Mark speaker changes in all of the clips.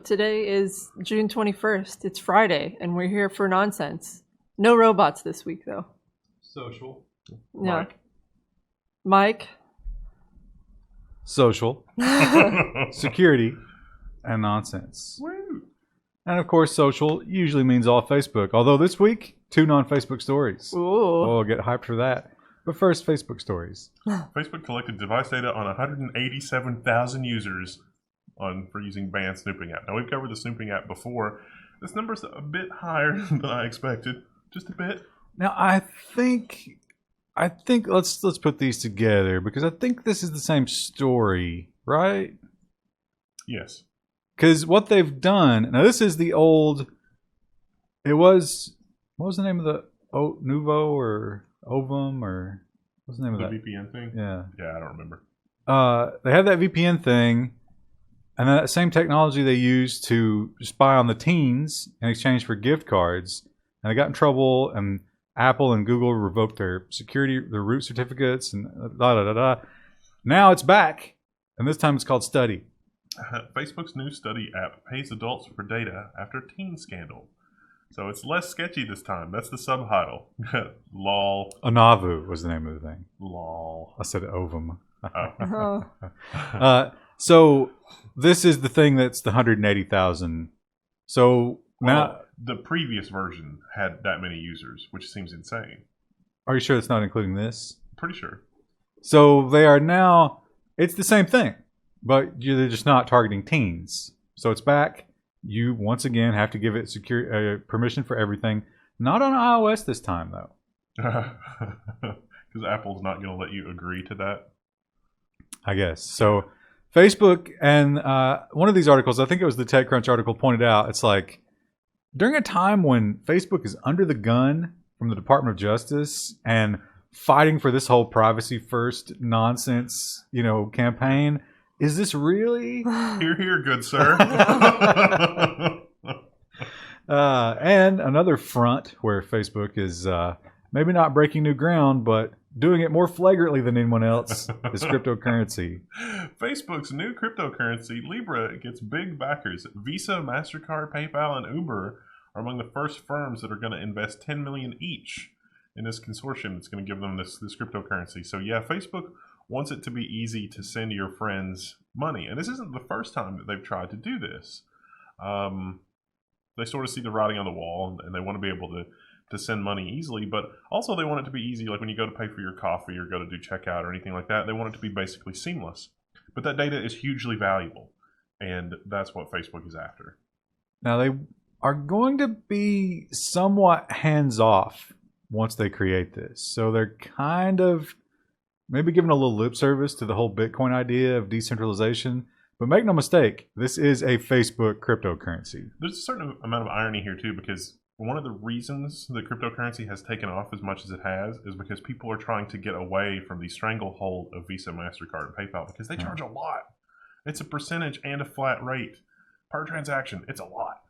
Speaker 1: today is June 21st. It's Friday, and we're here for nonsense. No robots this week, though.
Speaker 2: Social.
Speaker 1: Yeah. Mike.
Speaker 3: Social. Security. And nonsense.
Speaker 2: Woo.
Speaker 3: And of course, social usually means all Facebook. Although this week, 2 non-Facebook stories.
Speaker 1: Ooh.
Speaker 3: Oh, get hyped for that. But first, Facebook stories.
Speaker 2: Facebook collected device data on 187,000 users for using banned snooping app. Now, we've covered the snooping app before. This number's a bit higher than I expected. Just a bit.
Speaker 3: Now, I think let's put these together because I think this is the same story, right?
Speaker 2: Yes.
Speaker 3: Because what they've done now, this is the old. It was what was the name of the Nouveau or Ovum or what's the name of that
Speaker 2: VPN thing?
Speaker 3: Yeah,
Speaker 2: I don't remember.
Speaker 3: They had that VPN thing, and that same technology they used to spy on the teens in exchange for gift cards, and they got in trouble, and Apple and Google revoked their root certificates, and da da da da. Now it's back, and this time it's called Study.
Speaker 2: Facebook's new Study app pays adults for data after teen scandal. So it's less sketchy this time. That's the subtitle. Lol.
Speaker 3: Anavu was the name of the thing.
Speaker 2: Lol.
Speaker 3: I said Ovum.
Speaker 1: Oh.
Speaker 3: So this is the thing that's the 180,000. So now
Speaker 2: the previous version had that many users, which seems insane.
Speaker 3: Are you sure it's not including this?
Speaker 2: Pretty sure.
Speaker 3: So they are now. It's the same thing, but they're just not targeting teens. So it's back. You once again have to give it permission for everything. Not on iOS this time, though.
Speaker 2: Because Apple's not going to let you agree to that.
Speaker 3: I guess. So Facebook and one of these articles, I think it was the TechCrunch article, pointed out, it's like during a time when Facebook is under the gun from the Department of Justice and fighting for this whole privacy first nonsense, campaign. Is this really?
Speaker 2: Hear, hear, good sir.
Speaker 3: And another front where Facebook is maybe not breaking new ground, but doing it more flagrantly than anyone else is cryptocurrency.
Speaker 2: Facebook's new cryptocurrency, Libra, gets big backers. Visa, MasterCard, PayPal, and Uber are among the first firms that are going to invest $10 million each in this consortium that's going to give them this cryptocurrency. So yeah, Facebook wants it to be easy to send your friends money. And this isn't the first time that they've tried to do this. They sort of see the writing on the wall, and they want to be able to send money easily, but also they want it to be easy, like when you go to pay for your coffee or go to do checkout or anything like that, they want it to be basically seamless. But that data is hugely valuable, and that's what Facebook is after.
Speaker 3: Now, they are going to be somewhat hands-off once they create this. So they're kind of maybe giving a little lip service to the whole Bitcoin idea of decentralization. But make no mistake, this is a Facebook cryptocurrency.
Speaker 2: There's a certain amount of irony here, too, because one of the reasons that cryptocurrency has taken off as much as it has is because people are trying to get away from the stranglehold of Visa, MasterCard, and PayPal because they charge a lot. It's a percentage and a flat rate per transaction. It's a lot.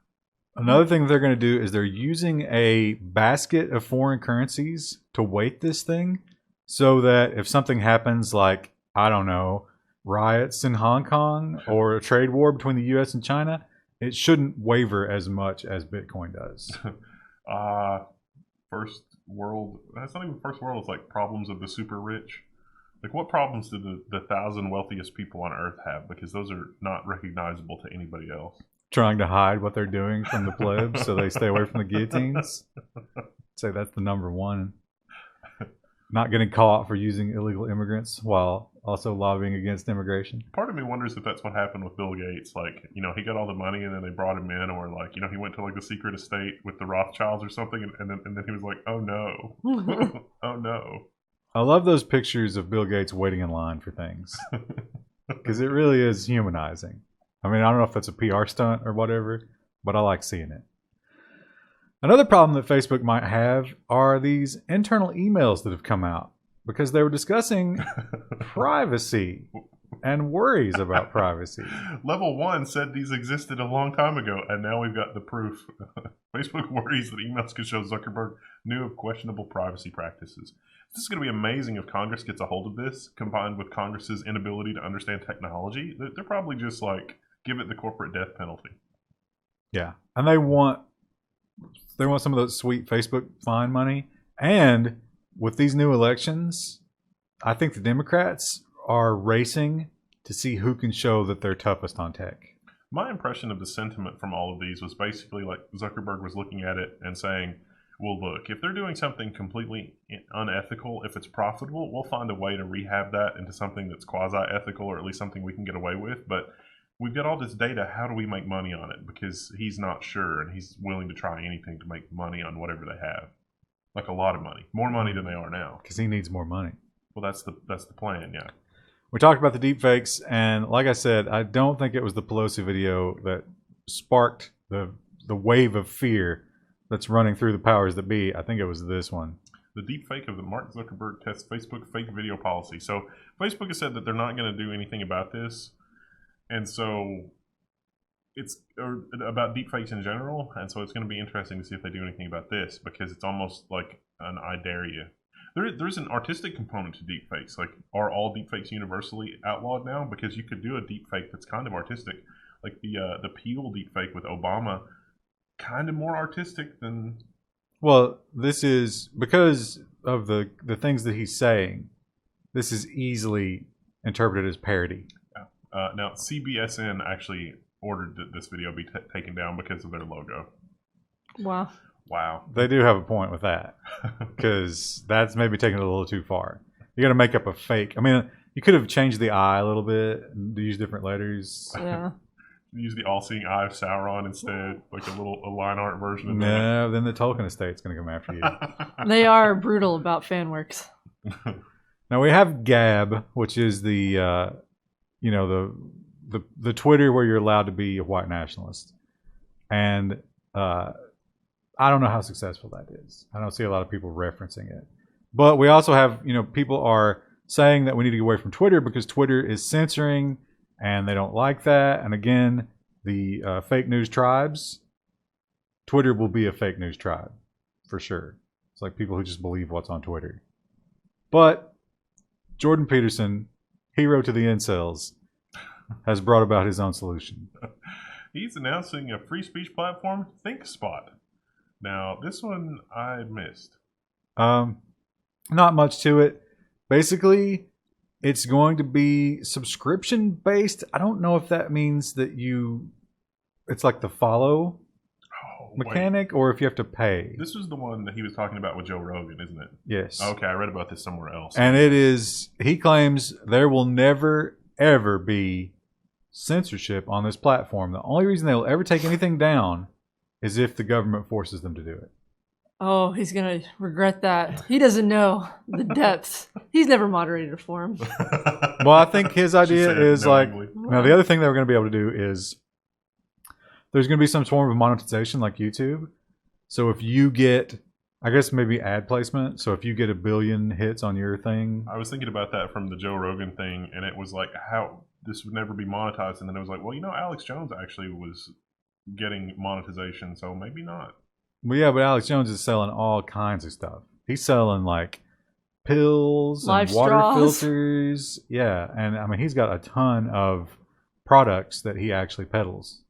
Speaker 3: Another thing they're going to do is they're using a basket of foreign currencies to weight this thing so that if something happens like, I don't know, riots in Hong Kong or a trade war between the U.S. and China, it shouldn't waver as much as Bitcoin does.
Speaker 2: First world, that's not even first world, it's like problems of the super rich. Like what problems do the 1,000 wealthiest people on earth have? Because those are not recognizable to anybody else.
Speaker 3: Trying to hide what they're doing from the plebs so they stay away from the guillotines. I'd say that's the number one. Not getting caught for using illegal immigrants while also lobbying against immigration.
Speaker 2: Part of me wonders if that's what happened with Bill Gates. Like, he got all the money and then they brought him in, or like, he went to like the secret estate with the Rothschilds or something, and then he was like, oh no. Oh no.
Speaker 3: I love those pictures of Bill Gates waiting in line for things. Because it really is humanizing. I mean, I don't know if that's a PR stunt or whatever, but I like seeing it. Another problem that Facebook might have are these internal emails that have come out because they were discussing privacy and worries about privacy.
Speaker 2: Level 1 said these existed a long time ago, and now we've got the proof. Facebook worries that emails could show Zuckerberg knew of questionable privacy practices. This is going to be amazing if Congress gets a hold of this, combined with Congress's inability to understand technology. They're probably just like, give it the corporate death penalty.
Speaker 3: Yeah, and they want some of those sweet Facebook fine money. And with these new elections, I think the Democrats are racing to see who can show that they're toughest on tech.
Speaker 2: My impression of the sentiment from all of these was basically like Zuckerberg was looking at it and saying, well, look, if they're doing something completely unethical, if it's profitable, we'll find a way to rehab that into something that's quasi-ethical, or at least something we can get away with. But we've got all this data. How do we make money on it? Because he's not sure, and he's willing to try anything to make money on whatever they have. Like a lot of money. More money than they are now.
Speaker 3: Because he needs more money.
Speaker 2: Well, that's the plan, yeah.
Speaker 3: We talked about the deepfakes, and like I said, I don't think it was the Pelosi video that sparked the wave of fear that's running through the powers that be. I think it was this one.
Speaker 2: The deepfake of the Mark Zuckerberg tests Facebook fake video policy. So Facebook has said that they're not going to do anything about this. And so it's about deepfakes in general. And so it's going to be interesting to see if they do anything about this, because it's almost like an I dare you. There's an artistic component to deepfakes. Like, are all deepfakes universally outlawed now? Because you could do a deepfake that's kind of artistic. Like the Peel deepfake with Obama, kind of more artistic than...
Speaker 3: Well, this is because of the things that he's saying. This is easily interpreted as parody.
Speaker 2: Yeah. Now, CBSN actually ordered that this video be taken down because of their logo.
Speaker 1: Wow.
Speaker 2: Wow.
Speaker 3: They do have a point with that, because that's maybe taking it a little too far. You got to make up a fake. I mean, you could have changed the eye a little bit and use different letters.
Speaker 1: Yeah.
Speaker 2: Use the all-seeing eye of Sauron instead, like a line art version of that.
Speaker 3: No, then the Tolkien estate's going to come after you.
Speaker 1: They are brutal about fan works.
Speaker 3: Now we have Gab, which is the the Twitter where you're allowed to be a white nationalist, and I don't know how successful that is. I don't see a lot of people referencing it. But we also have, people are saying that we need to get away from Twitter because Twitter is censoring and they don't like that. And again, the fake news tribes, Twitter will be a fake news tribe for sure. It's like people who just believe what's on Twitter. But Jordan Peterson, hero to the incels, has brought about his own solution.
Speaker 2: He's announcing a free speech platform, Thinkspot. Now, this one I missed.
Speaker 3: Not much to it. Basically, it's going to be subscription based. I don't know if that means that it's like the follow mechanic, or if you have to pay.
Speaker 2: This was the one that he was talking about with Joe Rogan, isn't it?
Speaker 3: Yes.
Speaker 2: Okay, I read about this somewhere else.
Speaker 3: And it is, he claims there will never, ever be censorship on this platform. The only reason they'll ever take anything down is if the government forces them to do it.
Speaker 1: Oh, he's going to regret that. He doesn't know the depths. He's never moderated a forum.
Speaker 3: Well, I think his idea is
Speaker 2: knowingly.
Speaker 3: now the other thing that we're going to be able to do is there's going to be some form of monetization like YouTube. So if you get, I guess maybe ad placement. So if you get 1 billion hits on your thing.
Speaker 2: I was thinking about that from the Joe Rogan thing, and it was like how this would never be monetized. And then it was like, well, Alex Jones actually was getting monetization, so maybe not.
Speaker 3: Well, yeah, but Alex Jones is selling all kinds of stuff. He's selling like pills
Speaker 1: Life
Speaker 3: and water
Speaker 1: straws.
Speaker 3: filters. Yeah, and I mean he's got a ton of products that he actually peddles.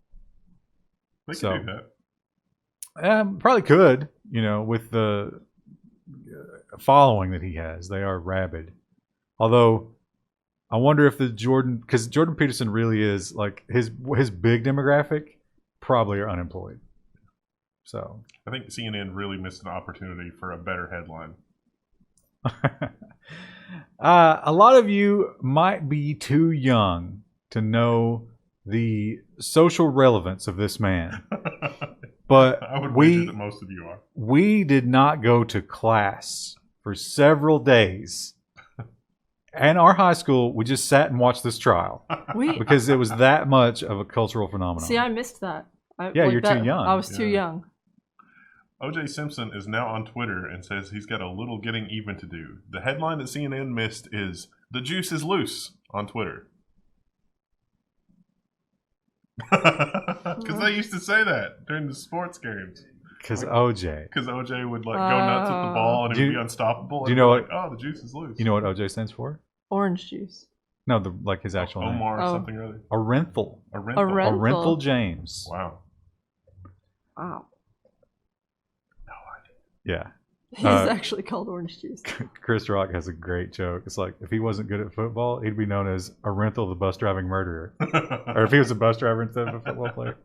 Speaker 2: They can do that.
Speaker 3: Probably could, with the following that he has. They are rabid. Although I wonder if because Jordan Peterson really is like his big demographic probably are unemployed. So
Speaker 2: I think CNN really missed an opportunity for a better headline.
Speaker 3: A lot of you might be too young to know the social relevance of this man. But
Speaker 2: I would wager that most of you are.
Speaker 3: We did not go to class for several days. And our high school, we just sat and watched this trial. Because it was that much of a cultural phenomenon.
Speaker 1: See, I missed that.
Speaker 3: You're too young.
Speaker 1: I was too young.
Speaker 2: O.J. Simpson is now on Twitter and says he's got a little getting even to do. The headline that CNN missed is, "The juice is loose" on Twitter. Because they used to say that during the sports games.
Speaker 3: Because OJ.
Speaker 2: Because OJ would go nuts with the ball and it would be unstoppable.
Speaker 3: Do you know what?
Speaker 2: Oh, the juice is loose.
Speaker 3: You know what OJ stands for?
Speaker 1: Orange juice.
Speaker 3: No, his actual name.
Speaker 2: Omar or something or other.
Speaker 3: Orenthal.
Speaker 2: Orenthal
Speaker 3: Orenthal James.
Speaker 2: Wow.
Speaker 1: Wow.
Speaker 3: Yeah.
Speaker 1: He's actually called orange juice.
Speaker 3: Chris Rock has a great joke. It's like, if he wasn't good at football, he'd be known as a rental the bus driving murderer. Or if he was a bus driver instead of a football player.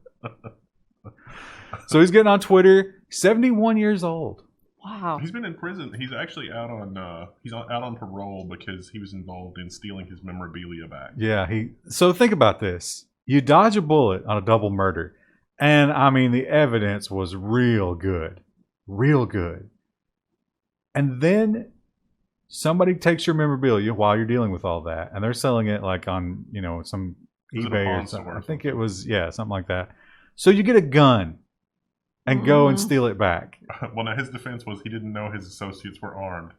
Speaker 3: So he's getting on Twitter, 71 years old.
Speaker 1: Wow.
Speaker 2: He's been in prison. He's actually out on out on parole because he was involved in stealing his memorabilia back.
Speaker 3: Yeah, so think about this. You dodge a bullet on a double murder. And I mean, the evidence was real good. Real good. And then somebody takes your memorabilia while you're dealing with all that, and they're selling it like on, some eBay or something. I think it was, something like that. So you get a gun and go and steal it back.
Speaker 2: Well, now his defense was he didn't know his associates were armed.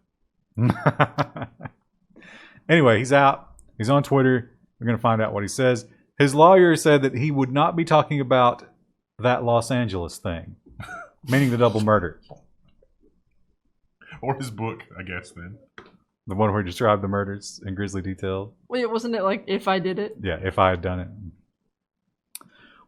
Speaker 3: Anyway, he's out. He's on Twitter. We're going to find out what he says. His lawyer said that he would not be talking about that Los Angeles thing, meaning the double murder.
Speaker 2: Or his book, I guess, then.
Speaker 3: The one where he described the murders in grisly detail.
Speaker 1: Wait, wasn't it like If I Did It?
Speaker 3: Yeah, If I Had Done It.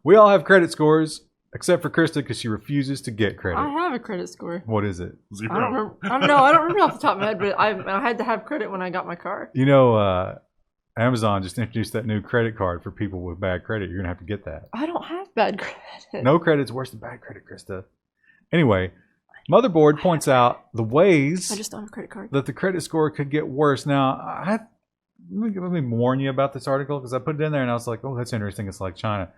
Speaker 3: We all have credit scores, except for Krista, because she refuses to get credit.
Speaker 1: I have a credit score.
Speaker 3: What is it?
Speaker 2: 0.
Speaker 1: I don't remember. I don't remember off the top of my head, but I had to have credit when I got my car.
Speaker 3: Amazon just introduced that new credit card for people with bad credit. You're going to have to get that.
Speaker 1: I don't have bad credit.
Speaker 3: No credit's worse than bad credit, Krista. Anyway, Motherboard points out the ways
Speaker 1: I just don't have a credit card.
Speaker 3: that the credit score could get worse. Now, let me warn you about this article, because I put it in there and I was like, oh, that's interesting. It's like China.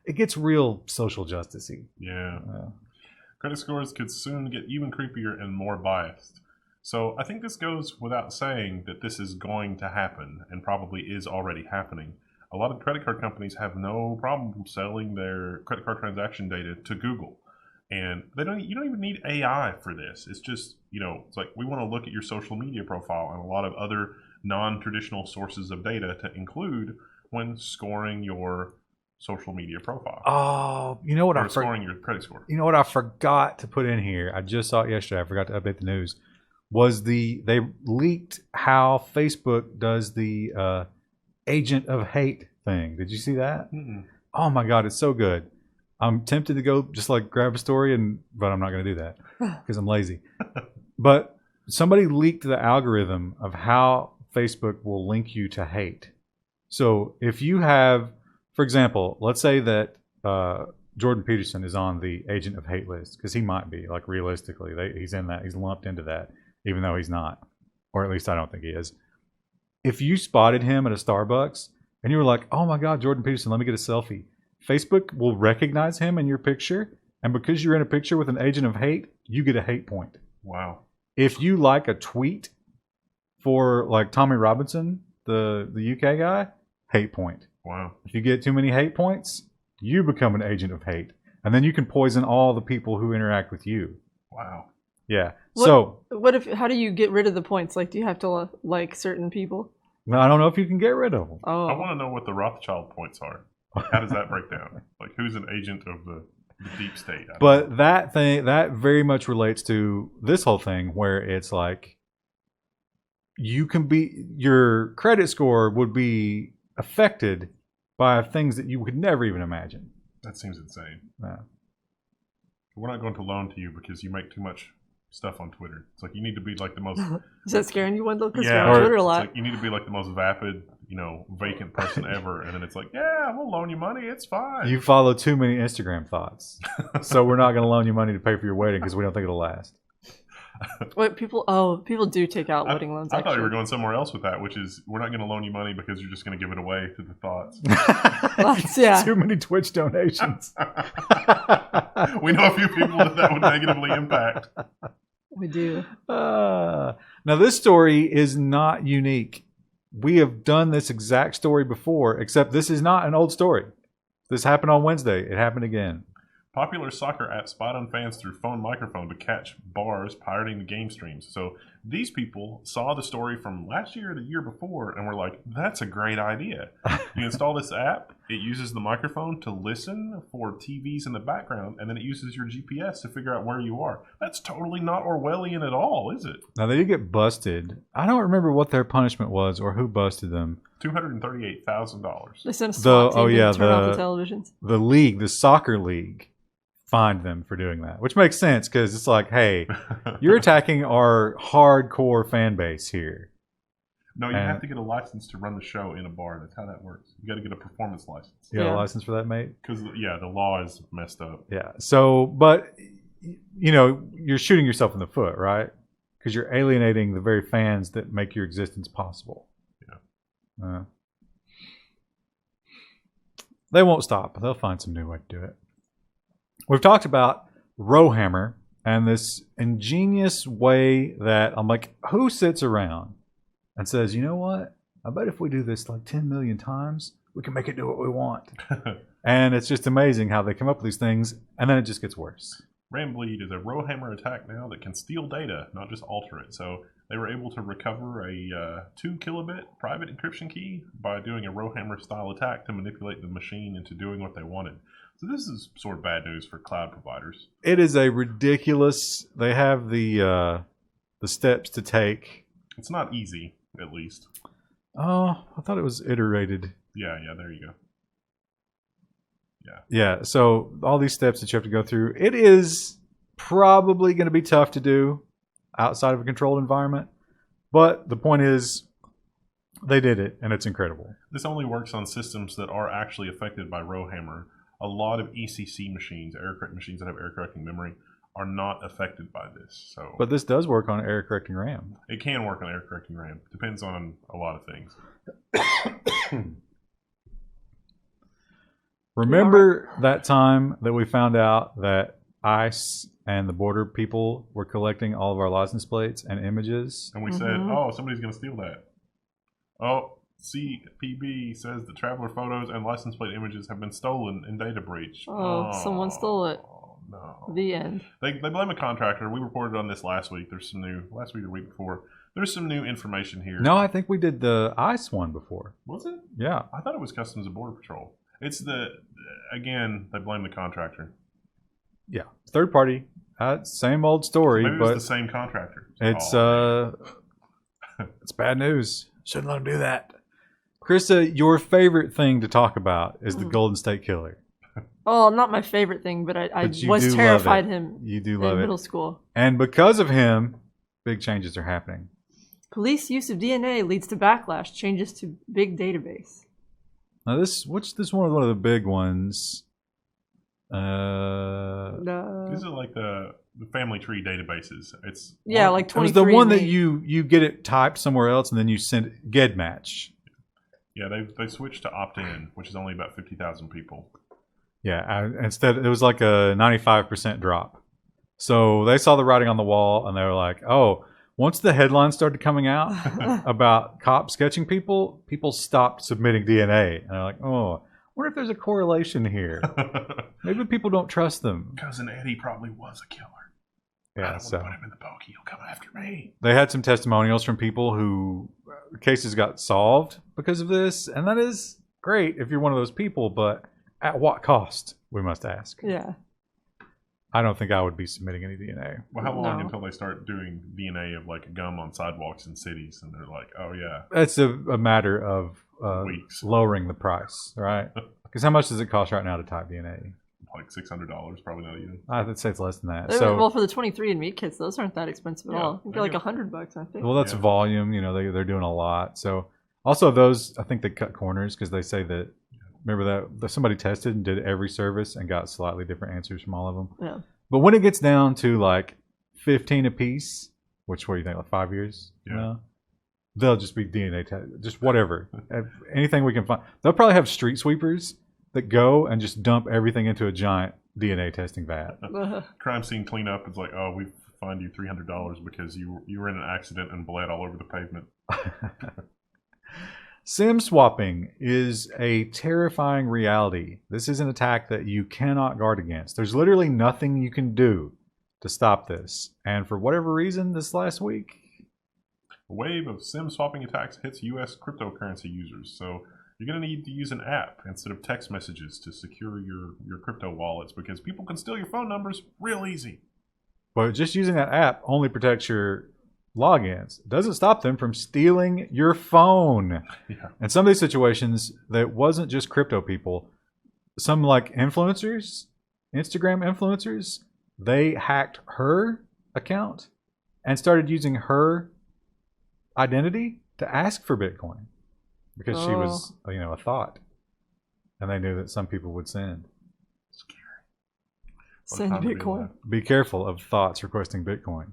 Speaker 3: It gets real social justice-y.
Speaker 2: Yeah. Credit scores could soon get even creepier and more biased. So I think this goes without saying that this is going to happen, and probably is already happening. A lot of credit card companies have no problem selling their credit card transaction data to Google. And you don't even need AI for this. It's just, it's like, we want to look at your social media profile and a lot of other non-traditional sources of data to include when scoring your social media profile.
Speaker 3: Oh, you know what?
Speaker 2: Scoring your credit score.
Speaker 3: You know what I forgot to put in here? I just saw it yesterday. I forgot to update the news. They leaked how Facebook does the agent of hate thing. Did you see that?
Speaker 2: Mm-mm.
Speaker 3: Oh my God, it's so good. I'm tempted to go just like grab a story, but I'm not going to do that because I'm lazy. But somebody leaked the algorithm of how Facebook will link you to hate. So if you have, for example, let's say that Jordan Peterson is on the agent of hate list, because he might be, like, realistically. He's in that. He's lumped into that, even though he's not. Or at least I don't think he is. If you spotted him at a Starbucks and you were like, oh my God, Jordan Peterson, let me get a selfie. Facebook will recognize him in your picture, and because you're in a picture with an agent of hate, you get a hate point.
Speaker 2: Wow.
Speaker 3: If you like a tweet for, like, Tommy Robinson, the UK guy, hate point.
Speaker 2: Wow.
Speaker 3: If you get too many hate points, you become an agent of hate, and then you can poison all the people who interact with you.
Speaker 2: Wow.
Speaker 3: Yeah.
Speaker 1: How do you get rid of the points? Like, do you have to like certain people?
Speaker 3: No, I don't know if you can get rid of them.
Speaker 1: Oh.
Speaker 2: I want to know what the Rothschild points are. How does that break down? Like, who's an agent of the deep state?
Speaker 3: But that very much relates to this whole thing, where it's like your credit score would be affected by things that you could never even imagine.
Speaker 2: That seems insane.
Speaker 3: Yeah.
Speaker 2: We're not going to loan to you because you make too much stuff on Twitter. It's like you need to be like the most...
Speaker 1: Is that scaring you, Wendell? Because
Speaker 2: yeah,
Speaker 1: you're on Twitter a lot.
Speaker 2: It's like you need to be like the most vapid, vacant person ever. And then it's like, yeah, we'll loan you money. It's fine.
Speaker 3: You follow too many Instagram thoughts. So we're not going to loan you money to pay for your wedding because we don't think it'll last.
Speaker 1: Wait, people do take out wedding loans.
Speaker 2: I thought you were going somewhere else with that, which is we're not going to loan you money because you're just going to give it away to the thoughts.
Speaker 1: Yeah.
Speaker 3: Too many Twitch donations.
Speaker 2: We know a few people that would negatively impact.
Speaker 1: We do.
Speaker 3: Now, this story is not unique. We have done this exact story before, except this is not an old story. This happened on Wednesday. It happened again.
Speaker 2: Popular soccer app spied on fans through phone microphone to catch bars pirating the game streams. So these people saw the story from last year or the year before and were like, that's a great idea. You install this app, it uses the microphone to listen for TVs in the background, and then it uses your GPS to figure out where you are. That's totally not Orwellian at all, is it?
Speaker 3: Now, they did get busted. I don't remember what their punishment was or who busted them.
Speaker 2: $238,000.
Speaker 1: They sent a SWAT team to turn off the televisions.
Speaker 3: The league, the soccer league, find them for doing that, which makes sense because it's like, hey, you're attacking our hardcore fan base here.
Speaker 2: No, you have to get a license to run the show in a bar. That's how that works. You got to get a performance license.
Speaker 3: You got a license for that, mate?
Speaker 2: Because, the law is messed up.
Speaker 3: Yeah. So, but, you're shooting yourself in the foot, right? Because you're alienating the very fans that make your existence possible. Yeah. They won't stop. They'll find some new way to do it. We've talked about Rowhammer and this ingenious way that I'm like, who sits around and says, you know what? I bet if we do this like 10 million times, we can make it do what we want. And it's just amazing how they come up with these things, and then it just gets worse.
Speaker 2: RAMBleed is a Rowhammer attack now that can steal data, not just alter it. So they were able to recover a 2 kilobit private encryption key by doing a Rowhammer style attack to manipulate the machine into doing what they wanted. So this is sort of bad news for cloud providers. It
Speaker 3: is a ridiculous. They have the steps to take.
Speaker 2: It's not easy, at least.
Speaker 3: Oh, I thought it was iterated.
Speaker 2: Yeah, there you go.
Speaker 3: Yeah, so all these steps that you have to go through, it is probably going to be tough to do outside of a controlled environment. But the point is, they did it, and it's incredible.
Speaker 2: This only works on systems that are actually affected by Rowhammer. A lot of ECC machines, machines that have error correcting memory, are not affected by this.
Speaker 3: But this does work on error correcting RAM.
Speaker 2: It can work on error correcting RAM. Depends on a lot of things.
Speaker 3: Remember that time that we found out that ICE and the border people were collecting all of our license plates and images?
Speaker 2: And we said, oh, somebody's going to steal that. Oh, CPB says the traveler photos and license plate images have been stolen in data breach.
Speaker 1: Oh, someone stole it.
Speaker 2: No.
Speaker 1: The end.
Speaker 2: They blame a contractor. We reported on this last week. There's some new, last week or week before. There's some new information here.
Speaker 3: No, I think we did the ICE one before.
Speaker 2: Was it?
Speaker 3: Yeah.
Speaker 2: I thought it was Customs and Border Patrol. It's again, they blame the contractor.
Speaker 3: Yeah. Third party. Same old story.
Speaker 2: Maybe
Speaker 3: but
Speaker 2: it was the same contractor.
Speaker 3: It's bad news. Shouldn't let them do that. Krista, your favorite thing to talk about is the Golden State Killer.
Speaker 1: Oh, not my favorite thing, but I was terrified him.
Speaker 3: You do love it.
Speaker 1: In middle school.
Speaker 3: And because of him, big changes are happening.
Speaker 1: Police use of DNA leads to backlash. Changes to big database.
Speaker 3: Now this one of the big ones.
Speaker 2: These are like the family tree databases. It's
Speaker 1: like 23.
Speaker 3: It was the one that you get it typed somewhere else and then you send GEDmatch.
Speaker 2: Yeah, they switched to opt-in, which is only about 50,000 people.
Speaker 3: Yeah, instead it was like a 95% drop. So they saw the writing on the wall and they were like, oh, once the headlines started coming out about cops sketching people stopped submitting DNA. And they're like, oh, I wonder if there's a correlation here. Maybe people don't trust them.
Speaker 2: Cousin Eddie probably was a killer.
Speaker 3: Yeah,
Speaker 2: I don't want to put him in the pokey. He'll come after me.
Speaker 3: They had some testimonials from people who cases got solved because of this. And that is great if you're one of those people, but at what cost, we must ask.
Speaker 1: Yeah.
Speaker 3: I don't think I would be submitting any DNA.
Speaker 2: Well, how long until they start doing DNA of like gum on sidewalks in cities and they're like, oh yeah.
Speaker 3: It's a matter of
Speaker 2: weeks.
Speaker 3: Lowering the price, right? Because how much does it cost right now to type DNA?
Speaker 2: Like $600, probably not even.
Speaker 3: I'd say it's less than that.
Speaker 1: Well, for the 23andMe kits, those aren't that expensive at all. They're like $100, I think.
Speaker 3: Well, that's volume. They're doing a lot. So also those, I think they cut corners because they say that. Remember that somebody tested and did every service and got slightly different answers from all of them.
Speaker 1: Yeah.
Speaker 3: But when it gets down to like 15 a piece, which what do you think, like 5 years?
Speaker 2: Yeah.
Speaker 3: They'll just be DNA test, just whatever, anything we can find. They'll probably have street sweepers that go and just dump everything into a giant DNA testing vat.
Speaker 2: Crime scene cleanup. It's like, oh, we fined you $300 because you were in an accident and bled all over the pavement.
Speaker 3: SIM swapping is a terrifying reality. This is an attack that you cannot guard against. There's literally nothing you can do to stop this. And for whatever reason, this last week,
Speaker 2: a wave of SIM swapping attacks hits U.S. cryptocurrency users. So you're going to need to use an app instead of text messages to secure your crypto wallets because people can steal your phone numbers real easy.
Speaker 3: But just using that app only protects your logins. It doesn't stop them from stealing your phone.
Speaker 2: Yeah.
Speaker 3: In some of these situations, that wasn't just crypto people. Some like influencers Instagram influencers, they hacked her account and started using her identity to ask for Bitcoin because she was, a thought, and they knew that some people would send.
Speaker 1: Send Bitcoin.
Speaker 3: Be careful of thoughts requesting Bitcoin.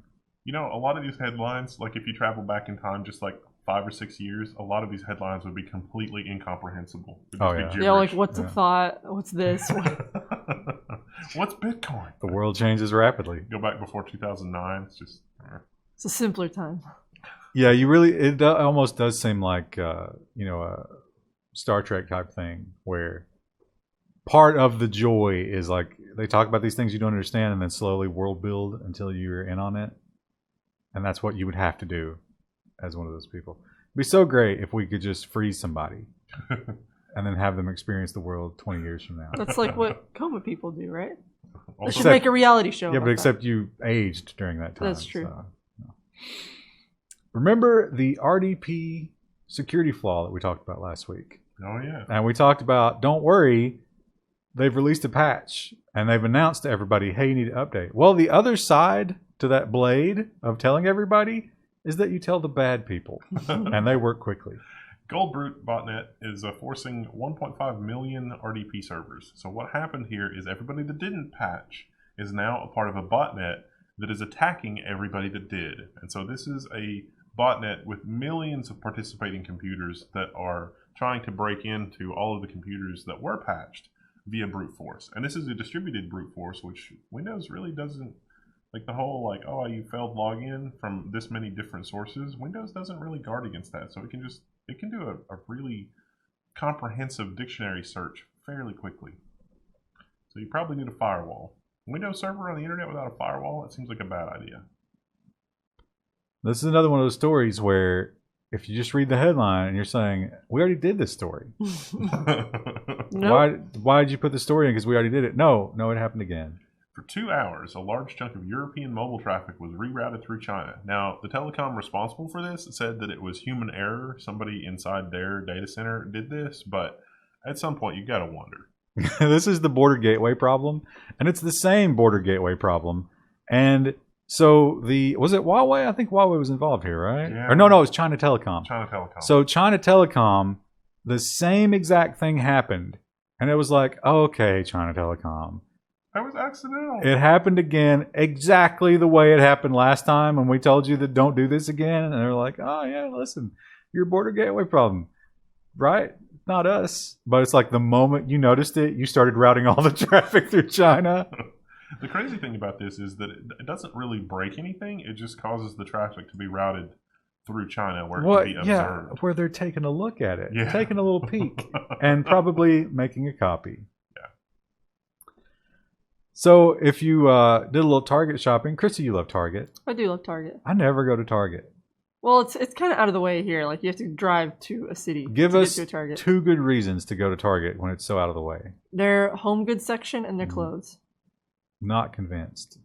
Speaker 2: A lot of these headlines, like if you travel back in time just like 5 or 6 years, a lot of these headlines would be completely incomprehensible.
Speaker 1: Yeah, like what's a thought? What's this?
Speaker 2: What's Bitcoin?
Speaker 3: The world changes rapidly.
Speaker 2: Go back before 2009. It's just...
Speaker 1: It's a simpler time.
Speaker 3: Yeah, it almost does seem like, a Star Trek type thing where part of the joy is like they talk about these things you don't understand and then slowly world build until you're in on it. And that's what you would have to do as one of those people. It'd be so great if we could just freeze somebody and then have them experience the world 20 years from now.
Speaker 1: That's like what coma people do, right? They should
Speaker 3: Except,
Speaker 1: make a reality show.
Speaker 3: Yeah, but except you aged during that time.
Speaker 1: That's true.
Speaker 3: So, no. Remember the RDP security flaw that we talked about last week?
Speaker 2: Oh, yeah.
Speaker 3: And we talked about, don't worry, they've released a patch and they've announced to everybody, hey, you need to update. Well, the other side to that blade of telling everybody is that you tell the bad people and they work quickly.
Speaker 2: GoldBrute Botnet is forcing 1.5 million RDP servers. So what happened here is everybody that didn't patch is now a part of a botnet that is attacking everybody that did. And so this is a botnet with millions of participating computers that are trying to break into all of the computers that were patched via brute force. And this is a distributed brute force, which Windows really doesn't, like the whole you failed login from this many different sources. Windows doesn't really guard against that. So it can do a really comprehensive dictionary search fairly quickly. So you probably need a firewall. Windows server on the internet without a firewall, it seems like a bad idea.
Speaker 3: This is another one of those stories where if you just read the headline and you're saying, we already did this story.
Speaker 1: Nope.
Speaker 3: Why did you put the story in? Because we already did it. No, it happened again.
Speaker 2: For 2 hours, a large chunk of European mobile traffic was rerouted through China. Now, the telecom responsible for this said that it was human error. Somebody inside their data center did this, but at some point, you got to wonder.
Speaker 3: This is the border gateway problem, and it's the same border gateway problem. And so was it Huawei? I think Huawei was involved here, right?
Speaker 2: Yeah.
Speaker 3: Or no, it was China Telecom.
Speaker 2: China Telecom.
Speaker 3: So China Telecom, the same exact thing happened. And it was like, okay, China Telecom.
Speaker 2: That was accidental.
Speaker 3: It happened again exactly the way it happened last time when we told you that don't do this again. And they're like, oh, yeah, listen, your border gateway problem. Right? Not us. But it's like the moment you noticed it, you started routing all the traffic through China.
Speaker 2: The crazy thing about this is that it doesn't really break anything. It just causes the traffic to be routed through China where it can be observed.
Speaker 3: Yeah, where they're taking a look at it. Yeah. Taking a little peek. And probably making a copy.
Speaker 2: Yeah.
Speaker 3: So if you did a little Target shopping, Chrissy, you love Target.
Speaker 1: I do love Target.
Speaker 3: I never go to Target.
Speaker 1: Well, it's kind of out of the way here. Like you have to drive to a city.
Speaker 3: Give
Speaker 1: to
Speaker 3: us
Speaker 1: get to a Target.
Speaker 3: 2 good reasons to go to Target when it's so out of the way.
Speaker 1: Their home goods section and their clothes.
Speaker 3: Not convinced.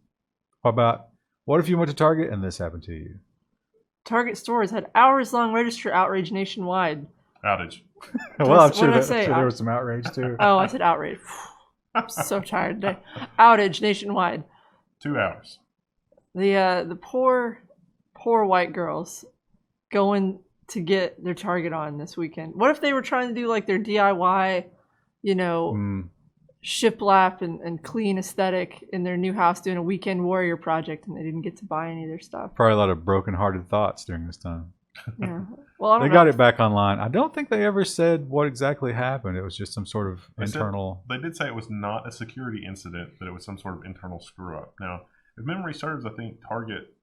Speaker 3: What if you went to Target and this happened to you?
Speaker 1: Target stores had hours-long register outrage nationwide.
Speaker 2: Outage.
Speaker 3: Well, I'm sure,
Speaker 1: what did I say?
Speaker 3: There was some outrage too.
Speaker 1: Oh, I said outrage. I'm so tired today. Outage nationwide.
Speaker 2: 2 hours.
Speaker 1: The poor white girls going to get their Target on this weekend. What if they were trying to do like their DIY, shiplap and clean aesthetic in their new house, doing a weekend warrior project, and they didn't get to buy any of their stuff?
Speaker 3: Probably a lot of broken-hearted thoughts during this time.
Speaker 1: Yeah. Well, I don't
Speaker 3: know. Got it back online. I don't think they ever said what exactly happened. It was just some sort of internal...
Speaker 2: They did say it was not a security incident, that it was some sort of internal screw-up. Now, if memory serves, I think Target...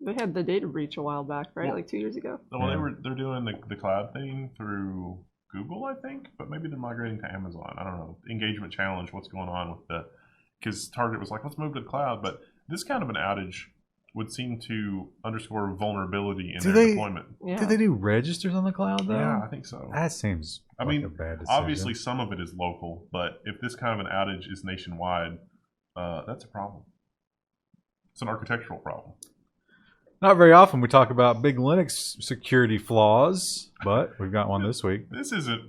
Speaker 1: they had the data breach a while back, right? Like 2 years ago.
Speaker 2: Well, they're doing the cloud thing through Google, I think, but maybe they're migrating to Amazon. I don't know. Engagement challenge, what's going on with because Target was like, let's move to the cloud, but this kind of an outage would seem to underscore vulnerability in their deployment.
Speaker 3: Yeah. Did they do registers on the cloud, though?
Speaker 2: Yeah, I think so.
Speaker 3: That seems a bad decision.
Speaker 2: Obviously some of it is local, but if this kind of an outage is nationwide, that's a problem. It's an architectural problem.
Speaker 3: Not very often we talk about big Linux security flaws, but we've got one this week.
Speaker 2: This isn't...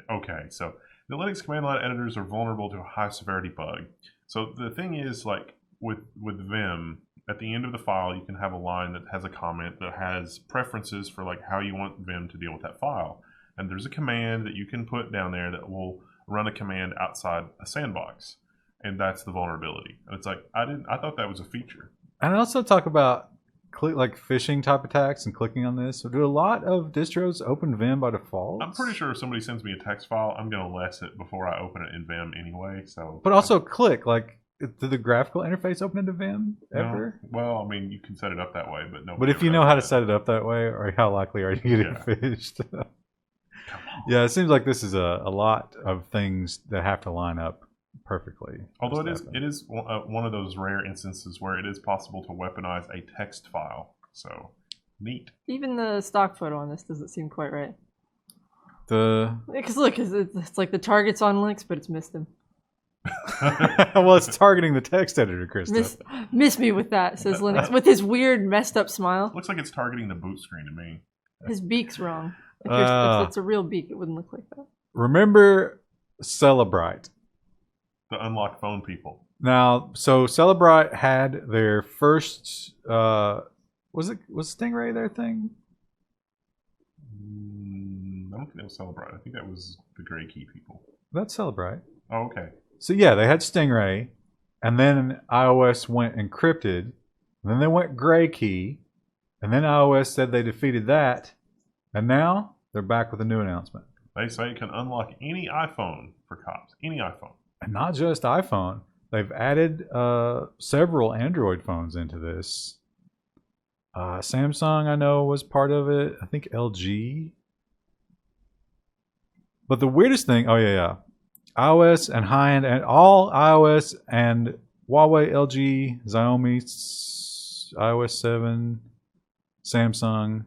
Speaker 2: Okay, so the Linux command line editors are vulnerable to a high-severity bug. So the thing is, like with Vim, at the end of the file, you can have a line that has a comment that has preferences for like how you want Vim to deal with that file. And there's a command that you can put down there that will run a command outside a sandbox, and that's the vulnerability. And it's like I thought that was a feature.
Speaker 3: And I also talk about like phishing type attacks and clicking on this. So do a lot of distros open Vim by default?
Speaker 2: I'm pretty sure if somebody sends me a text file, I'm going to less it before I open it in Vim anyway. So,
Speaker 3: but also click, like, did the graphical interface open into Vim ever?
Speaker 2: No. Well, I mean, you can set it up that way, but no.
Speaker 3: But if you know how to set it up that way, or how likely are you getting phished? Yeah, it seems like this is a lot of things that have to line up perfectly.
Speaker 2: Although it is one of those rare instances where it is possible to weaponize a text file. So neat.
Speaker 1: Even the stock photo on this doesn't seem quite right. Because look, it's like the target's on Linux, but it's missed him.
Speaker 3: Well, it's targeting the text editor, Krista.
Speaker 1: Miss me with that, says Linux, with his weird messed up smile.
Speaker 2: Looks like it's targeting the boot screen to me.
Speaker 1: His beak's wrong. If it's a real beak, it wouldn't look like that.
Speaker 3: Remember Cellebrite?
Speaker 2: The unlocked phone people.
Speaker 3: Now, so Cellebrite had their first. Was Stingray their thing?
Speaker 2: I don't think that was Cellebrite. I think that was the Gray Key people.
Speaker 3: That's Cellebrite.
Speaker 2: Oh, okay.
Speaker 3: So yeah, they had Stingray, and then iOS went encrypted, and then they went Gray Key, and then iOS said they defeated that, and now they're back with a new announcement.
Speaker 2: They say it can unlock any iPhone for cops. Any iPhone.
Speaker 3: And not just iPhone. They've added several Android phones into this. Samsung, I know, was part of it. I think LG. But the weirdest thing, iOS and high-end, and all iOS and Huawei, LG, Xiaomi, iOS 7, Samsung.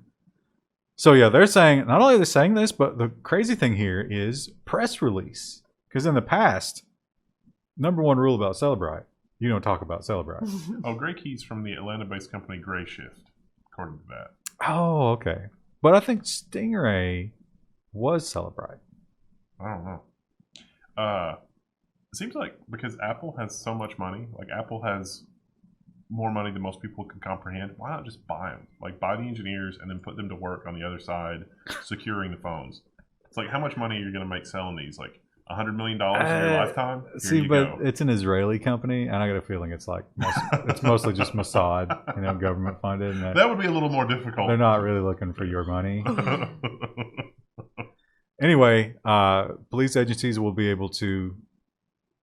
Speaker 3: So yeah, they're saying, not only are they saying this, but the crazy thing here is press release. Because in the past, number one rule about Cellebrite, you don't talk about Cellebrite.
Speaker 2: Oh, Gray Key's from the Atlanta-based company Gray Shift, according to that.
Speaker 3: Oh, okay. But I think Stingray was Cellebrite.
Speaker 2: I don't know. It seems like because Apple has so much money, like Apple has more money than most people can comprehend, why not just buy them? Like buy the engineers and then put them to work on the other side securing the phones. It's like, how much money are you going to make selling these? Like $100 million in your lifetime?
Speaker 3: It's an Israeli company, and I got a feeling it's like it's mostly just Mossad, government funded. And
Speaker 2: that would be a little more difficult.
Speaker 3: They're not really looking for your money. Anyway, police agencies will be able to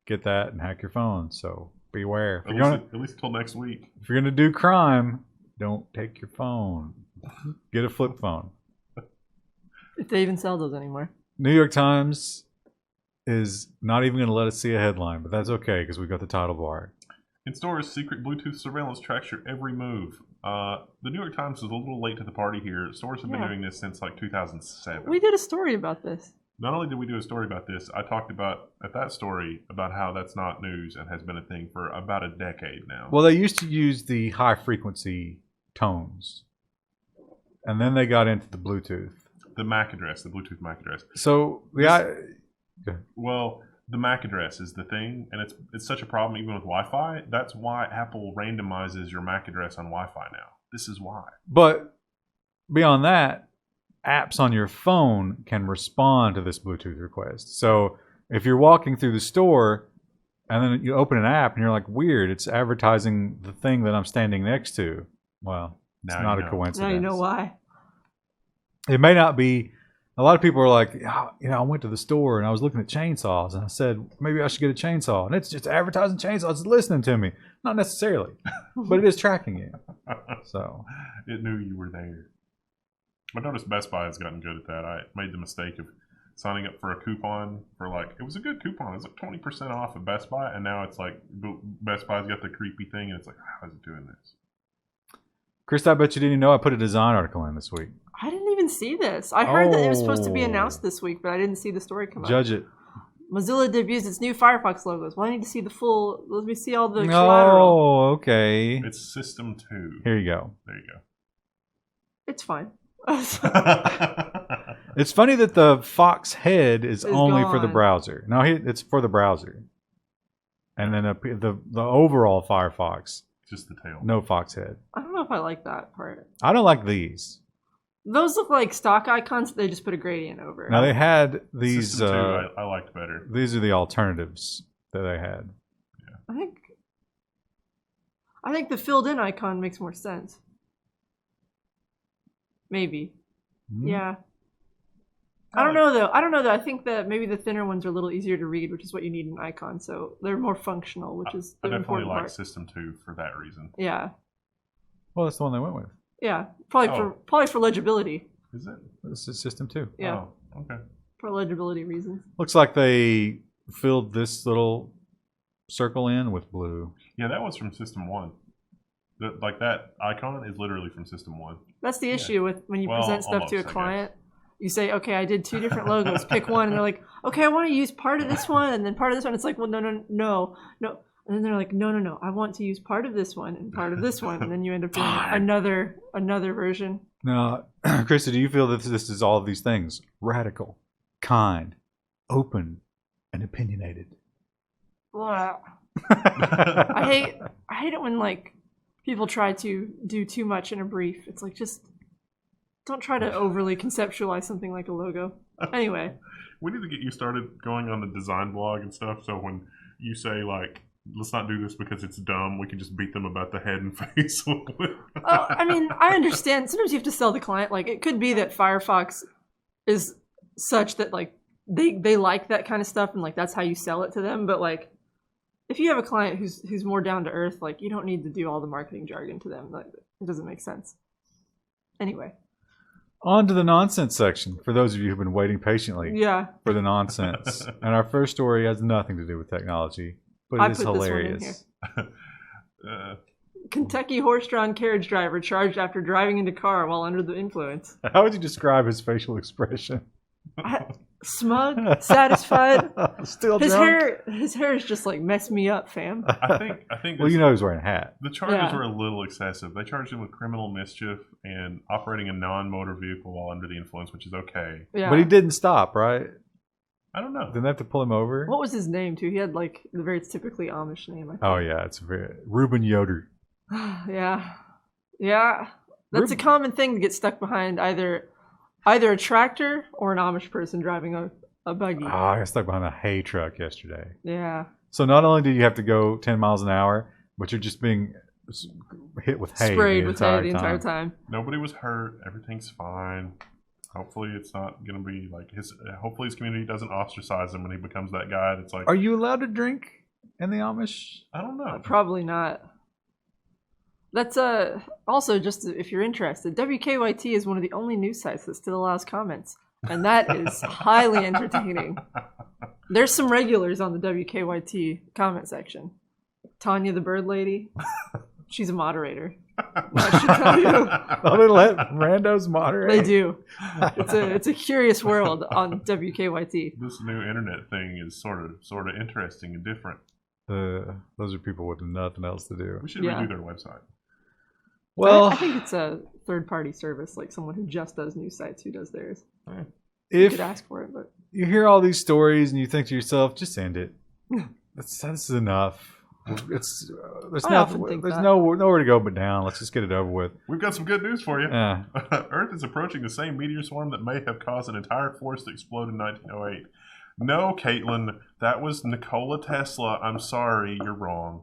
Speaker 3: get that and hack your phone. So beware.
Speaker 2: At least until next week.
Speaker 3: If you're going to do crime, don't take your phone. Get a flip phone.
Speaker 1: If they even sell those anymore.
Speaker 3: New York Times is not even going to let us see a headline, but that's okay because we got the title bar.
Speaker 2: In stores, secret Bluetooth surveillance tracks your every move. The New York Times is a little late to the party here. Stores have been doing this since like 2007.
Speaker 1: We did a story about this.
Speaker 2: Not only did we do a story about this, I talked about at that story about how that's not news and has been a thing for about a decade now.
Speaker 3: Well, they used to use the high frequency tones, and then they got into the Bluetooth.
Speaker 2: The MAC address, the Bluetooth MAC address.
Speaker 3: So
Speaker 2: well, the MAC address is the thing, and it's such a problem even with Wi-Fi. That's why Apple randomizes your MAC address on Wi-Fi now. This is why.
Speaker 3: But beyond that, apps on your phone can respond to this Bluetooth request. So if you're walking through the store and then you open an app and you're like, weird, it's advertising the thing that I'm standing next to. Well, it's not a coincidence.
Speaker 1: Now you know why.
Speaker 3: It may not be. A lot of people are like, I went to the store and I was looking at chainsaws and I said, maybe I should get a chainsaw. And it's just advertising chainsaws. It's listening to me. Not necessarily, but it is tracking you. So
Speaker 2: it knew you were there. I noticed Best Buy has gotten good at that. I made the mistake of signing up for a coupon for it was a good coupon. It was like 20% off at Best Buy. And now it's like Best Buy's got the creepy thing. And it's like, how is it doing this?
Speaker 3: Chris, I bet you didn't know I put a design article in this week.
Speaker 1: I didn't even see this. I heard that it was supposed to be announced this week, but I didn't see the story come out.
Speaker 3: Judge it.
Speaker 1: Mozilla debuts its new Firefox logos. Well, I need to see the full. Let me see all the collateral.
Speaker 3: Oh, okay.
Speaker 2: It's System 2.
Speaker 3: Here you go.
Speaker 2: There you go.
Speaker 1: It's fine.
Speaker 3: It's funny that the Fox head is only
Speaker 1: gone.
Speaker 3: for the browser. No, it's for the browser. and then the overall Firefox,
Speaker 2: just the tail.
Speaker 3: no fox head.
Speaker 1: I don't know if I like that part.
Speaker 3: I don't like these.
Speaker 1: Those look like stock icons. They just put a gradient over.
Speaker 3: Now they had these.
Speaker 2: System 2, I liked better.
Speaker 3: These are the alternatives that they had.
Speaker 1: I think the filled-in icon makes more sense. Maybe. Yeah. I don't know though. I think that maybe the thinner ones are a little easier to read, which is what you need in an icon. So they're more functional, which is the
Speaker 2: I definitely
Speaker 1: important
Speaker 2: like
Speaker 1: part.
Speaker 2: System 2 for that reason.
Speaker 1: Yeah.
Speaker 3: Well, that's the one they went with.
Speaker 1: Yeah. Probably for legibility.
Speaker 2: Is it?
Speaker 3: This is System 2.
Speaker 1: Yeah.
Speaker 2: Oh, okay.
Speaker 1: For legibility reasons.
Speaker 3: Looks like they filled this little circle in with blue.
Speaker 2: Yeah, that was from System 1. Like that icon is literally from System 1.
Speaker 1: That's the issue with when you present stuff to a client. You say, okay, I did 2 different logos. Pick one. And they're like, okay, I want to use part of this one and then part of this one. It's like, well, no. And then they're like, no. I want to use part of this one and part of this one. And then you end up doing another version.
Speaker 3: Now, Krista, do you feel that this is all of these things? Radical, kind, open, and opinionated.
Speaker 1: Blah. I hate it when like people try to do too much in a brief. It's like, just don't try to overly conceptualize something like a logo. Anyway.
Speaker 2: We need to get you started going on the design blog and stuff, so when you say, like, let's not do this because it's dumb, we can just beat them about the head and face.
Speaker 1: I mean, I understand. Sometimes you have to sell the client. Like, it could be that Firefox is such that, like, they like that kind of stuff, and, like, that's how you sell it to them. But, like, if you have a client who's more down to earth, like, you don't need to do all the marketing jargon to them. Like, it doesn't make sense. Anyway.
Speaker 3: On to the nonsense section, for those of you who've been waiting patiently for the nonsense. And our first story has nothing to do with technology, but it is hilarious.
Speaker 1: Kentucky horse-drawn carriage driver charged after driving into car while under the influence.
Speaker 3: How would you describe his facial expression?
Speaker 1: Smug, satisfied.
Speaker 3: Still drunk?
Speaker 1: His hair is just like, mess me up, fam.
Speaker 2: I think.
Speaker 3: Well, you know he's wearing a hat.
Speaker 2: The charges were a little excessive. They charged him with criminal mischief and operating a non-motor vehicle while under the influence, which is okay.
Speaker 1: Yeah.
Speaker 3: But he didn't stop, right?
Speaker 2: I don't know.
Speaker 3: Didn't they have to pull him over?
Speaker 1: What was his name too? He had like the very typically Amish name. I think.
Speaker 3: Oh yeah, it's Reuben Yoder.
Speaker 1: Yeah. That's a common thing to get stuck behind either a tractor or an Amish person driving a buggy.
Speaker 3: Oh, I got stuck behind a hay truck yesterday.
Speaker 1: Yeah.
Speaker 3: So not only did you have to go 10 miles an hour, but you're just being hit with hay.
Speaker 1: Sprayed with hay the entire time.
Speaker 2: Nobody was hurt. Everything's fine. Hopefully it's not going to be like hopefully his community doesn't ostracize him when he becomes that guy that's like...
Speaker 3: Are you allowed to drink in the Amish?
Speaker 2: I don't know.
Speaker 1: Probably not. That's also, just if you're interested, WKYT is one of the only news sites that still allows comments, and that is highly entertaining. There's some regulars on the WKYT comment section. Tanya the Bird Lady, she's a moderator. I should tell you.
Speaker 3: Oh, they let randos moderate?
Speaker 1: They do. It's a curious world on WKYT.
Speaker 2: This new internet thing is sort of interesting and different.
Speaker 3: Those are people with nothing else to do.
Speaker 2: We should redo their website.
Speaker 3: Well,
Speaker 1: I think it's a third-party service, like someone who just does news sites who does theirs.
Speaker 3: If
Speaker 1: you could ask for it, but
Speaker 3: you hear all these stories and you think to yourself, just end it. This is enough. There's nowhere to go but down. Let's just get it over with.
Speaker 2: We've got some good news for you.
Speaker 3: Yeah.
Speaker 2: Earth is approaching the same meteor swarm that may have caused an entire forest to explode in 1908. No, Caitlin, that was Nikola Tesla. I'm sorry, you're wrong.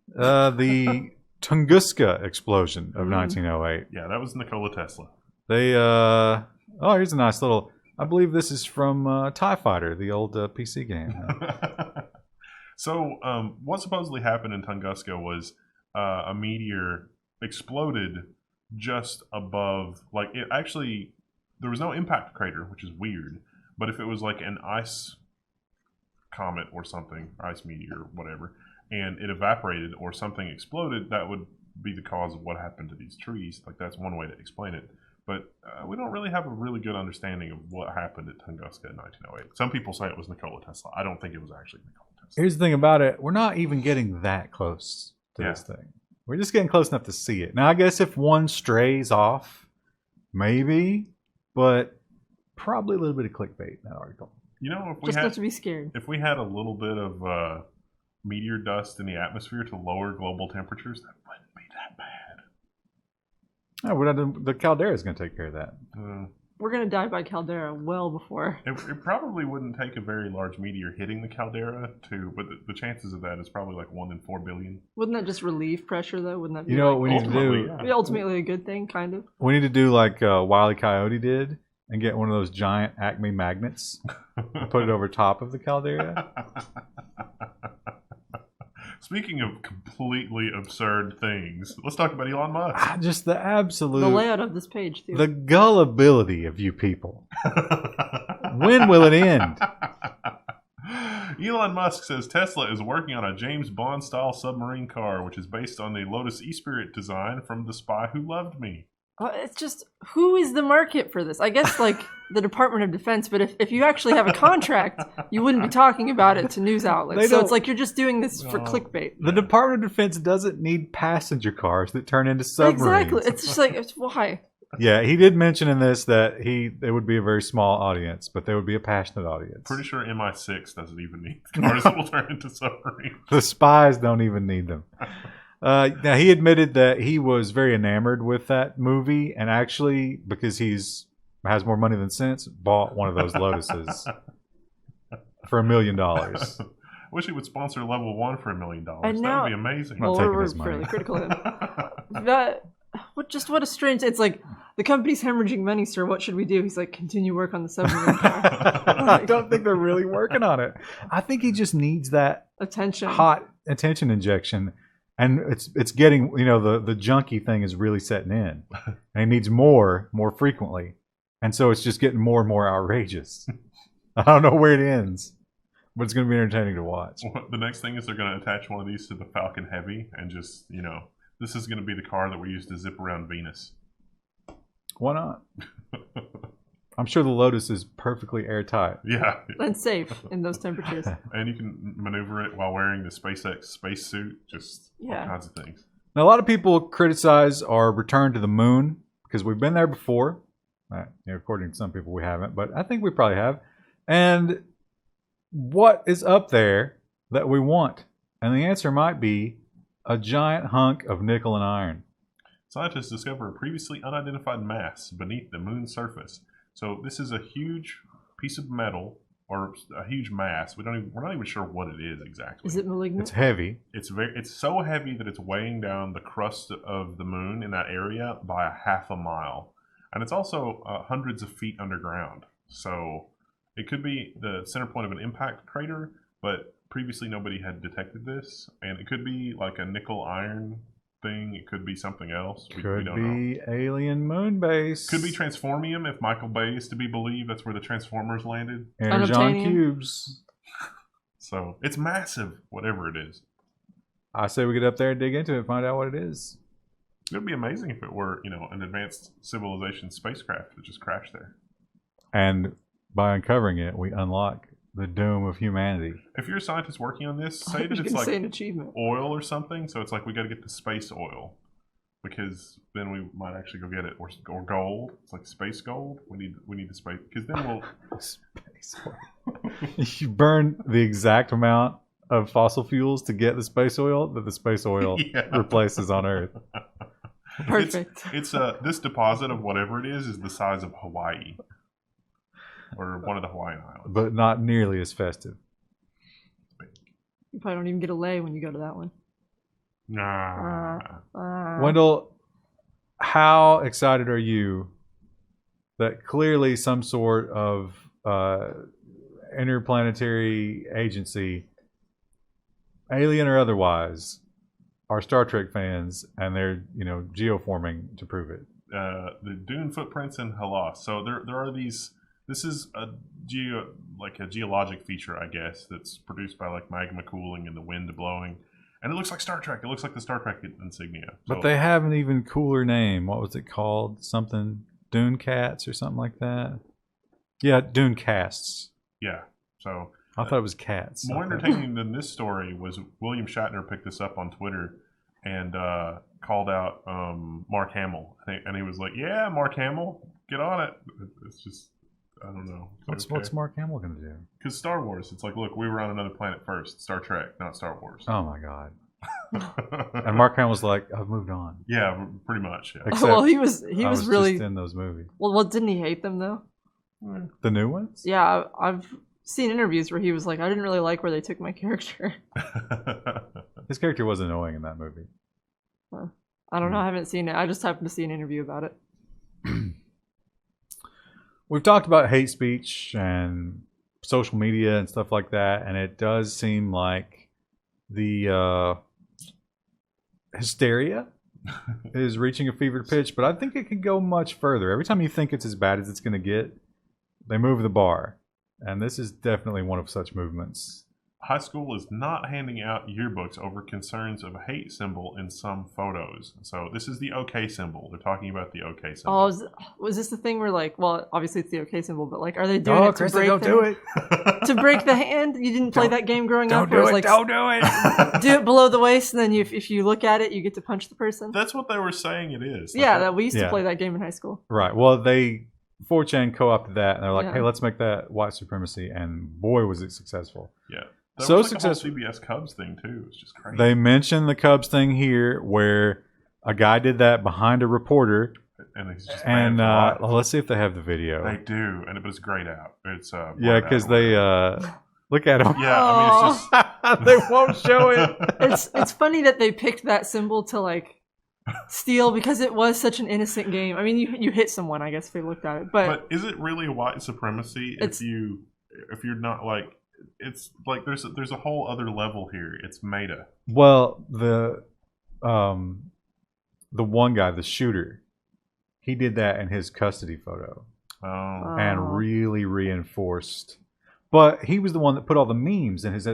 Speaker 3: The Tunguska explosion of 1908.
Speaker 2: Yeah, that was Nikola Tesla.
Speaker 3: They, here's a nice little, I believe this is from TIE Fighter, the old PC game.
Speaker 2: So, what supposedly happened in Tunguska was a meteor exploded just above, like, it actually, there was no impact crater, which is weird, but if it was like an ice comet or something, ice meteor or whatever, and it evaporated or something exploded, that would be the cause of what happened to these trees. Like, that's one way to explain it. But we don't really have a really good understanding of what happened at Tunguska in 1908. Some people say it was Nikola Tesla. I don't think it was actually Nikola Tesla.
Speaker 3: Here's the thing about it. We're not even getting that close to this thing. We're just getting close enough to see it. Now, I guess if one strays off, maybe, but probably a little bit of clickbait in that article.
Speaker 2: You know,
Speaker 1: just not to be scared.
Speaker 2: If we had a little bit of meteor dust in the atmosphere to lower global temperatures, that wouldn't be that bad.
Speaker 3: Oh, the caldera is going to take care of that.
Speaker 1: We're going to die by caldera well before.
Speaker 2: It probably wouldn't take a very large meteor hitting the caldera but the chances of that is probably like 1 in 4 billion.
Speaker 1: Wouldn't that just relieve pressure, though? Wouldn't that be
Speaker 3: What we need to do?
Speaker 1: Be ultimately a good thing, kind of?
Speaker 3: We need to do like Wile E. Coyote did and get one of those giant Acme magnets and put it over top of the caldera.
Speaker 2: Speaking of completely absurd things, let's talk about Elon Musk.
Speaker 3: Just the absolute...
Speaker 1: The layout of this page, too.
Speaker 3: The gullibility of you people. When will it end?
Speaker 2: Elon Musk says Tesla is working on a James Bond-style submarine car, which is based on the Lotus E-Spirit design from The Spy Who Loved Me.
Speaker 1: It's just, who is the market for this? I guess, like, the Department of Defense, but if you actually have a contract, you wouldn't be talking about it to news outlets. So it's like you're just doing this for clickbait.
Speaker 3: The Department of Defense doesn't need passenger cars that turn into submarines.
Speaker 1: Exactly. It's just like, why?
Speaker 3: Yeah, he did mention in this that it would be a very small audience, but they would be a passionate audience.
Speaker 2: Pretty sure MI6 doesn't even need cars that will turn into submarines.
Speaker 3: The spies don't even need them. Now, he admitted that he was very enamored with that movie, and actually, because has more money than sense, bought one of those Lotuses for $1 million.
Speaker 2: Wish he would sponsor Level 1 for $1 million. That would be amazing.
Speaker 1: Well, we're fairly critical of him. What a strange... It's like, the company's hemorrhaging money, sir. What should we do? He's like, continue work on the submarine car.
Speaker 3: I don't think they're really working on it. I think he just needs that hot attention injection. And it's getting, the junkie thing is really setting in. And he needs more frequently. And so it's just getting more and more outrageous. I don't know where it ends, but it's going to be entertaining to watch.
Speaker 2: Well, the next thing is they're going to attach one of these to the Falcon Heavy and just, this is going to be the car that we use to zip around Venus.
Speaker 3: Why not? I'm sure the Lotus is perfectly airtight.
Speaker 2: Yeah.
Speaker 1: And safe in those temperatures.
Speaker 2: And you can maneuver it while wearing the SpaceX spacesuit. Just all kinds of things.
Speaker 3: Now, a lot of people criticize our return to the moon because we've been there before. According to some people, we haven't, but I think we probably have. And what is up there that we want? And the answer might be a giant hunk of nickel and iron.
Speaker 2: Scientists discover a previously unidentified mass beneath the moon's surface. So this is a huge piece of metal or a huge mass. We're not even sure what it is exactly.
Speaker 1: Is it malignant?
Speaker 3: It's heavy.
Speaker 2: It's so heavy that it's weighing down the crust of the moon in that area by 1/2 mile. And it's also hundreds of feet underground. So it could be the center point of an impact crater, but previously nobody had detected this. And it could be like a nickel iron thing. It could be something else. We don't know.
Speaker 3: Alien moon base.
Speaker 2: Could be transformium if Michael Bay is to be believed. That's where the Transformers landed.
Speaker 3: Energon cubes.
Speaker 2: So it's massive, whatever it is.
Speaker 3: I say we get up there and dig into it and find out what it is.
Speaker 2: It would be amazing if it were, an advanced civilization spacecraft that just crashed there.
Speaker 3: And by uncovering it, we unlock the doom of humanity.
Speaker 2: If you're a scientist working on this, say that it's like
Speaker 1: an achievement.
Speaker 2: Oil or something. So it's like we got to get the space oil because then we might actually go get it. Or gold. It's like space gold. We need the space because then we'll
Speaker 3: space oil. You burn the exact amount of fossil fuels to get the space oil that the space oil replaces on Earth.
Speaker 1: Perfect.
Speaker 2: It's this deposit of whatever it is the size of Hawaii. Or one of the Hawaiian Islands.
Speaker 3: But not nearly as festive.
Speaker 1: You probably don't even get a lay when you go to that one.
Speaker 2: Nah.
Speaker 3: Wendell, how excited are you that clearly some sort of interplanetary agency, alien or otherwise, are Star Trek fans and they're, geoforming to prove it?
Speaker 2: The dune footprints in Hellas. So there are these... This is a geologic feature, I guess, that's produced by like magma cooling and the wind blowing, and it looks like Star Trek. It looks like the Star Trek insignia.
Speaker 3: But they have an even cooler name. What was it called? Something Dune Cats or something like that. Yeah, Dune Casts.
Speaker 2: Yeah. So
Speaker 3: I thought it was cats.
Speaker 2: More entertaining than this story was William Shatner picked this up on Twitter and called out Mark Hamill, and he was like, "Yeah, Mark Hamill, get on it." It's just. I don't know.
Speaker 3: What's Mark Hamill going to do?
Speaker 2: Because Star Wars, it's like, look, we were on another planet first. Star Trek, not Star Wars.
Speaker 3: Oh my God. And Mark Hamill's like, I've moved on.
Speaker 2: Yeah, pretty much. Yeah.
Speaker 3: Except
Speaker 1: well, he was really
Speaker 3: just in those movies.
Speaker 1: Well, didn't he hate them though?
Speaker 3: The new ones?
Speaker 1: Yeah, I've seen interviews where he was like, I didn't really like where they took my character.
Speaker 3: His character was annoying in that movie.
Speaker 1: I don't know. I haven't seen it. I just happened to see an interview about it.
Speaker 3: We've talked about hate speech and social media and stuff like that, and it does seem like the hysteria is reaching a fevered pitch, but I think it could go much further. Every time you think it's as bad as it's going to get, they move the bar. And this is definitely one of such movements.
Speaker 2: High school is not handing out yearbooks over concerns of a hate symbol in some photos. So this is the OK symbol. They're talking about the OK symbol.
Speaker 1: Oh, was this the thing where like, well, obviously it's the OK symbol, but like, are they doing it to break
Speaker 3: don't do it.
Speaker 1: to break the hand? You didn't play that game growing up?
Speaker 3: Don't do it.
Speaker 1: Like,
Speaker 3: Don't do it.
Speaker 1: do it below the waist, and then if you look at it, you get to punch the person.
Speaker 2: That's what they were saying it is.
Speaker 1: Yeah, that we used to play that game in high school.
Speaker 3: Right. Well, 4chan co-opted that, and they're like,
Speaker 1: Yeah.
Speaker 3: hey, let's make that white supremacy, and boy, was it successful.
Speaker 2: Yeah. That
Speaker 3: So
Speaker 2: was like
Speaker 3: successful.
Speaker 2: The whole CBS Cubs thing too. It's just crazy.
Speaker 3: They mentioned the Cubs thing here, where a guy did that behind a reporter,
Speaker 2: and it's just
Speaker 3: and
Speaker 2: banned for life.
Speaker 3: let's see if they have the video.
Speaker 2: They do, and it was grayed out. It's
Speaker 3: Yeah, because they look at them.
Speaker 2: Yeah, I mean, it's just
Speaker 3: they won't show it.
Speaker 1: It's funny that they picked that symbol to like steal because it was such an innocent game. I mean, you hit someone, I guess, if they looked at it,
Speaker 2: but is it really white supremacy if you're not like? It's like there's a whole other level here. It's meta.
Speaker 3: Well, the one guy, the shooter, he did that in his custody photo.
Speaker 2: Oh.
Speaker 3: And really reinforced. But he was the one that put all the memes in his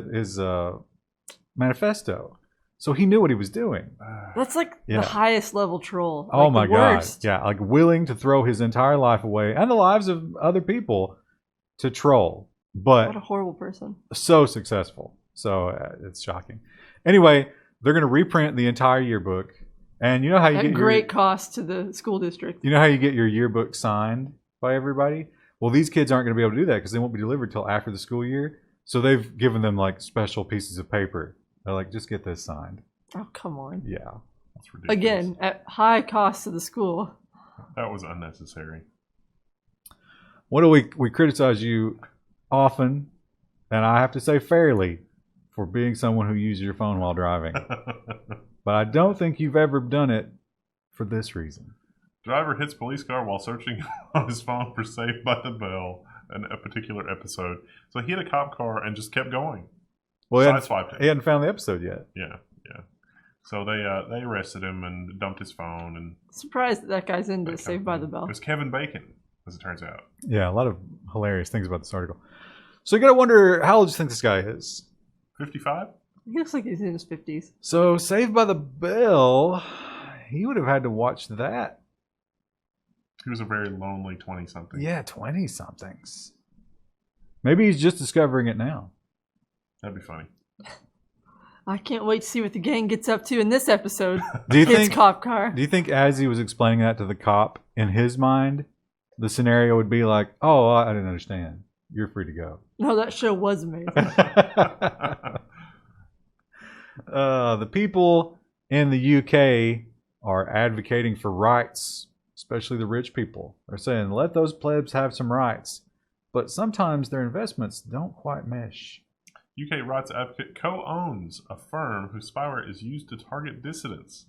Speaker 3: manifesto. So he knew what he was doing.
Speaker 1: That's like the highest level troll. Like
Speaker 3: Oh my
Speaker 1: the
Speaker 3: God.
Speaker 1: worst.
Speaker 3: Yeah, like willing to throw his entire life away and the lives of other people to troll. But
Speaker 1: What a horrible person.
Speaker 3: so successful. So it's shocking. Anyway, they're going to reprint the entire yearbook. And you know how you
Speaker 1: At
Speaker 3: get
Speaker 1: great cost to the school district.
Speaker 3: You know how you get your yearbook signed by everybody? Well, these kids aren't going to be able to do that because they won't be delivered till after the school year. So they've given them like special pieces of paper. They're like, just get this signed.
Speaker 1: Oh, come on.
Speaker 3: Yeah.
Speaker 2: That's ridiculous.
Speaker 1: Again, at high cost to the school.
Speaker 2: That was unnecessary.
Speaker 3: What do we criticize you often, and I have to say fairly, for being someone who uses your phone while driving. But I don't think you've ever done it for this reason.
Speaker 2: Driver hits police car while searching on his phone for Saved by the Bell in a particular episode. So he hit a cop car and just kept going.
Speaker 3: Well,
Speaker 2: Sideswiped
Speaker 3: he
Speaker 2: it.
Speaker 3: hadn't found the episode yet.
Speaker 2: Yeah. So they arrested him and dumped his phone. And
Speaker 1: Surprised that guy's into Saved by the Bell.
Speaker 2: It was Kevin Bacon, as it turns out.
Speaker 3: Yeah, a lot of hilarious things about this article. So you got to wonder, how old do you think this guy is?
Speaker 2: 55?
Speaker 1: He looks like he's in his 50s.
Speaker 3: So Saved by the Bell, he would have had to watch that.
Speaker 2: He was a very lonely 20-something.
Speaker 3: Yeah, 20-somethings. Maybe he's just discovering it now.
Speaker 2: That'd be funny.
Speaker 1: I can't wait to see what the gang gets up to in this episode.
Speaker 3: Do you
Speaker 1: His
Speaker 3: think?
Speaker 1: cop car.
Speaker 3: Do you think as he was explaining that to the cop, in his mind, the scenario would be like, "Oh, I didn't understand. You're free to go."
Speaker 1: No, that show was amazing.
Speaker 3: The people in the UK are advocating for rights, especially the rich people. They're saying, let those plebs have some rights. But sometimes their investments don't quite mesh.
Speaker 2: UK rights advocate co-owns a firm whose spyware is used to target dissidents.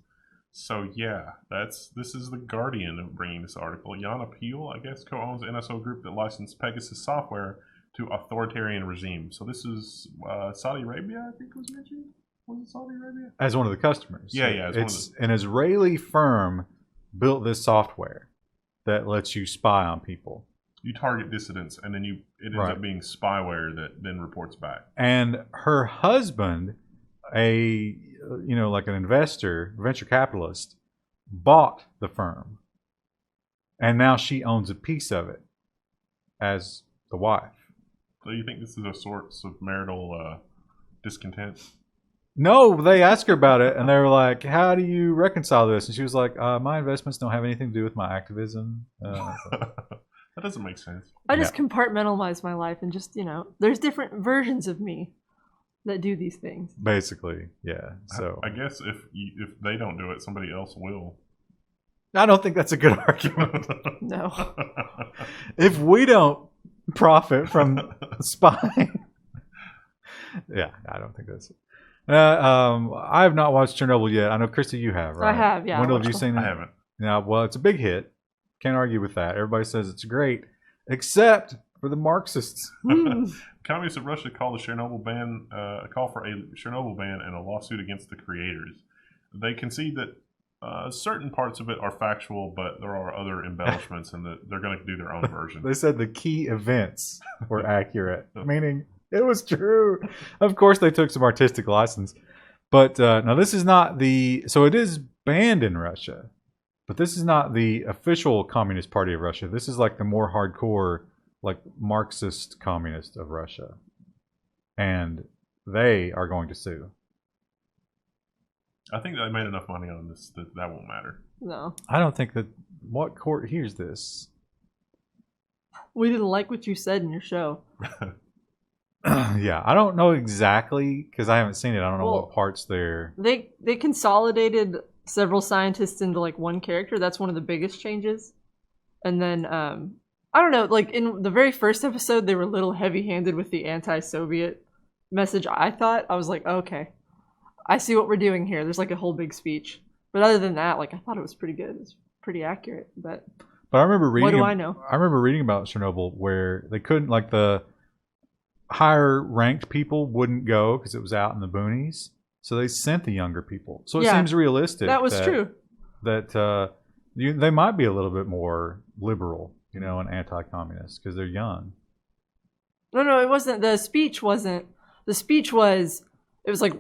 Speaker 2: So yeah, this is the Guardian bringing this article. Yana Peel, I guess, co-owns an NSO group that licensed Pegasus software to authoritarian regimes. So this is Saudi Arabia, I think was mentioned. Was it Saudi Arabia?
Speaker 3: As one of the customers.
Speaker 2: Yeah.
Speaker 3: It's an Israeli firm built this software that lets you spy on people.
Speaker 2: You target dissidents, and then it ends up being spyware that then reports back.
Speaker 3: And her husband, like an investor, venture capitalist, bought the firm, and now she owns a piece of it as the wife.
Speaker 2: So you think this is a source of marital discontent?
Speaker 3: No, they asked her about it, and they were like, "How do you reconcile this?" And she was like, "My investments don't have anything to do with my activism."
Speaker 2: That That doesn't make sense.
Speaker 1: I just compartmentalize my life and just, there's different versions of me that do these things.
Speaker 3: Basically, yeah. So
Speaker 2: I guess if they don't do it, somebody else will.
Speaker 3: I don't think that's a good argument.
Speaker 1: No.
Speaker 3: If we don't profit from Spied, yeah, I don't think that's it. I have not watched Chernobyl yet. I know, Krista, you have, right?
Speaker 1: I have, yeah.
Speaker 3: Wendell, have you seen it?
Speaker 2: I haven't.
Speaker 3: Yeah, well, it's a big hit. Can't argue with that. Everybody says it's great, except for the Marxists.
Speaker 2: Communists of Russia call for a Chernobyl ban and a lawsuit against the creators. They concede that certain parts of it are factual, but there are other embellishments, and that they're going to do their own version.
Speaker 3: They said the key events were accurate, meaning it was true. Of course, they took some artistic license. But now this is not so it is banned in Russia, but this is not the official Communist Party of Russia. This is like the more hardcore, like Marxist communist of Russia. And they are going to sue.
Speaker 2: I think they made enough money on this that won't matter.
Speaker 1: No.
Speaker 3: I don't think that, what court hears this?
Speaker 1: We didn't like what you said in your show.
Speaker 3: Yeah, I don't know exactly, because I haven't seen it. I don't know what parts there.
Speaker 1: They consolidated several scientists into like one character. That's one of the biggest changes. And then I don't know, like in the very first episode they were a little heavy-handed with the anti-Soviet message. I was like, okay, I see what we're doing here. There's like a whole big speech. But other than that, like I thought it was pretty good. It's pretty accurate. But
Speaker 3: I remember reading.
Speaker 1: What do I know?
Speaker 3: I remember reading about Chernobyl where they couldn't, like the higher ranked people wouldn't go because it was out in the boonies. So they sent the younger people. So it seems realistic.
Speaker 1: That was true.
Speaker 3: That they might be a little bit more liberal, and anti-communist because they're young.
Speaker 1: No, it wasn't. The speech wasn't. The speech was. It was like.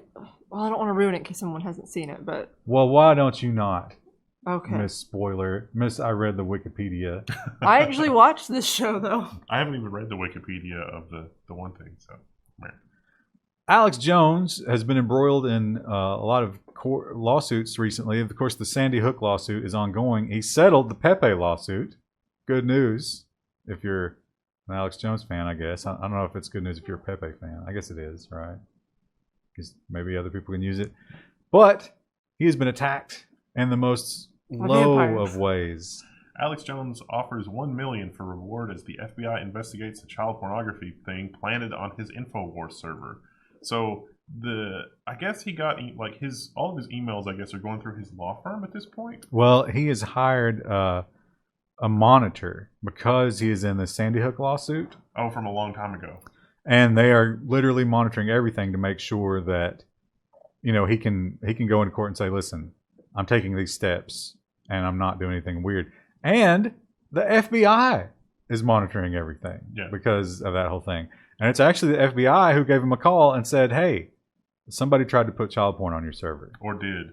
Speaker 1: Well, I don't want to ruin it in case someone hasn't seen it, but.
Speaker 3: Well, why don't you not?
Speaker 1: Okay.
Speaker 3: Miss Spoiler. I read the Wikipedia.
Speaker 1: I actually watched this show, though.
Speaker 2: I haven't even read the Wikipedia of the one thing, so. Man.
Speaker 3: Alex Jones has been embroiled in a lot of lawsuits recently. Of course, the Sandy Hook lawsuit is ongoing. He settled the Pepe lawsuit. Good news if you're an Alex Jones fan, I guess. I don't know if it's good news if you're a Pepe fan. I guess it is, right? Because maybe other people can use it. But he has been attacked in the most low of ways.
Speaker 2: Alex Jones offers $1 million for reward as the FBI investigates the child pornography thing planted on his InfoWars server. So I guess he got all of his emails, I guess, are going through his law firm at this point.
Speaker 3: Well, he has hired a monitor because he is in the Sandy Hook lawsuit.
Speaker 2: Oh, from a long time ago.
Speaker 3: And they are literally monitoring everything to make sure that, he can go into court and say, listen, I'm taking these steps and I'm not doing anything weird. And the FBI is monitoring everything because of that whole thing. And it's actually the FBI who gave him a call and said, hey, somebody tried to put child porn on your server.
Speaker 2: Or did.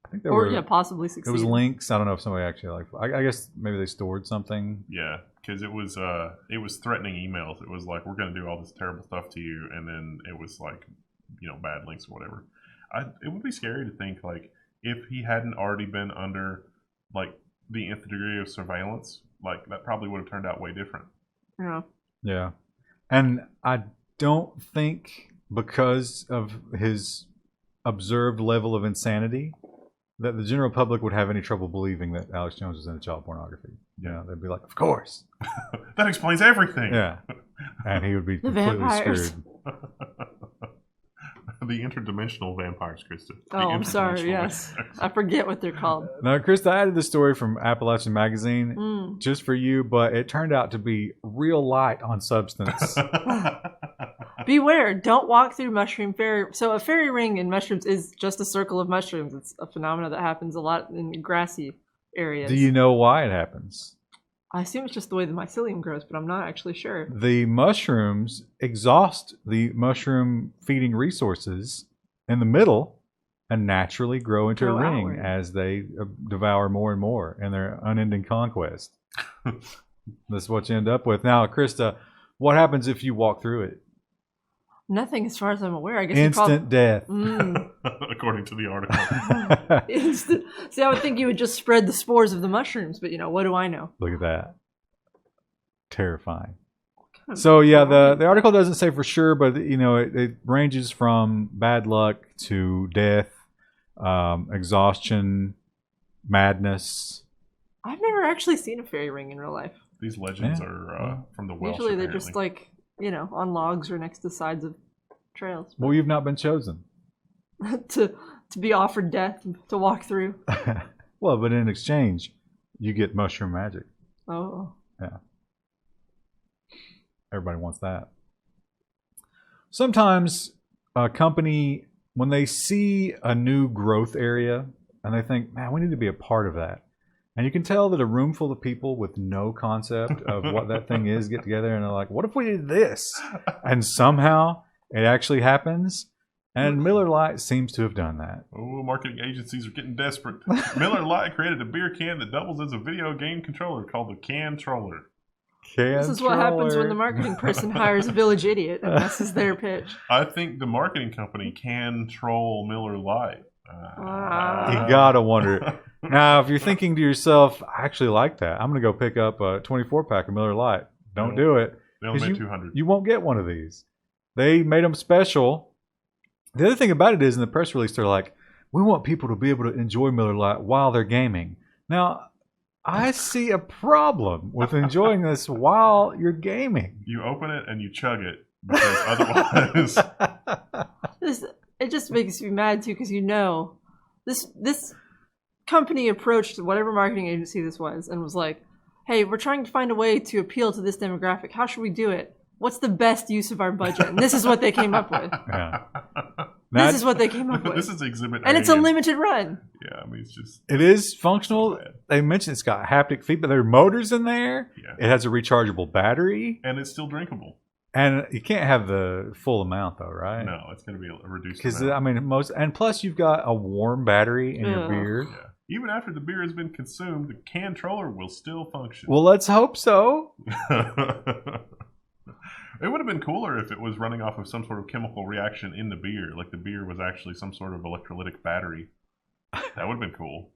Speaker 3: I think they
Speaker 1: possibly succeeded.
Speaker 3: It was links. I don't know if somebody actually I guess maybe they stored something.
Speaker 2: Yeah, because it was threatening emails. It was like, we're going to do all this terrible stuff to you. And then it was like, bad links or whatever. It would be scary to think like if he hadn't already been under like the nth degree of surveillance, like that probably would have turned out way different.
Speaker 1: Yeah.
Speaker 3: Yeah. And I don't think because of his observed level of insanity that the general public would have any trouble believing that Alex Jones was into child pornography. They'd be like, of course.
Speaker 2: That explains everything.
Speaker 3: Yeah. And he would be completely screwed.
Speaker 2: The interdimensional vampires, Krista.
Speaker 1: Oh, I'm sorry, yes. I forget what they're called.
Speaker 3: Now, Krista, I added the story from Appalachian Magazine just for you, but it turned out to be real light on substance.
Speaker 1: Beware, don't walk through mushroom fairy. So a fairy ring in mushrooms is just a circle of mushrooms. It's a phenomenon that happens a lot in grassy areas.
Speaker 3: Do you know why it happens?
Speaker 1: I assume it's just the way the mycelium grows, but I'm not actually sure.
Speaker 3: The mushrooms exhaust the mushroom feeding resources in the middle and naturally grow into a ring outward as they devour more and more in their unending conquest. That's what you end up with. Now, Krista, what happens if you walk through it?
Speaker 1: Nothing as far as I'm aware. I guess
Speaker 3: instant death.
Speaker 2: According to the article.
Speaker 1: Instant. See, I would think you would just spread the spores of the mushrooms, but what do I know?
Speaker 3: Look at that. Terrifying. So yeah, the article doesn't say for sure, but it ranges from bad luck to death, exhaustion, madness.
Speaker 1: I've never actually seen a fairy ring in real life.
Speaker 2: These legends are from the Welsh.
Speaker 1: Usually they're just like, on logs or next to sides of trails.
Speaker 3: Well, you've not been chosen
Speaker 1: to be offered death to walk through.
Speaker 3: Well, but in exchange, you get mushroom magic.
Speaker 1: Oh.
Speaker 3: Yeah. Everybody wants that. Sometimes a company, when they see a new growth area and they think, man, we need to be a part of that. And you can tell that a room full of people with no concept of what that thing is get together and they're like, what if we did this? And somehow it actually happens. And Miller Lite seems to have done that.
Speaker 2: Oh, marketing agencies are getting desperate. Miller Lite created a beer can that doubles as a video game controller called the Can-troller.
Speaker 1: This is what happens when the marketing person hires a village idiot and messes their pitch.
Speaker 2: I think the marketing company can troll Miller Lite.
Speaker 3: You gotta wonder. Now, if you're thinking to yourself, I actually like that. I'm going to go pick up a 24-pack of Miller Lite. Don't do it.
Speaker 2: They only made 200.
Speaker 3: You won't get one of these. They made them special. The other thing about it is in the press release, they're like, we want people to be able to enjoy Miller Lite while they're gaming. Now, I see a problem with enjoying this while you're gaming.
Speaker 2: You open it and you chug it because otherwise...
Speaker 1: It just makes me mad too because this company approached whatever marketing agency this was and was like, hey, we're trying to find a way to appeal to this demographic. How should we do it? What's the best use of our budget? And this is what they came up with.
Speaker 3: Yeah.
Speaker 1: This is what they came up with.
Speaker 2: This is exhibit
Speaker 1: and
Speaker 2: A.
Speaker 1: it's a limited run.
Speaker 2: Yeah, I mean, it's just...
Speaker 3: It is functional. They mentioned it's got haptic feedback. There are motors in there.
Speaker 2: Yeah.
Speaker 3: It has a rechargeable battery.
Speaker 2: And it's still drinkable.
Speaker 3: And you can't have the full amount, though, right?
Speaker 2: No, it's going to be a reduced
Speaker 3: Because,
Speaker 2: amount.
Speaker 3: I mean, and plus you've got a warm battery in your beer.
Speaker 2: Yeah. Even after the beer has been consumed, the can-troller will still function.
Speaker 3: Well, let's hope so.
Speaker 2: It would have been cooler if it was running off of some sort of chemical reaction in the beer. Like the beer was actually some sort of electrolytic battery. That would have been cool.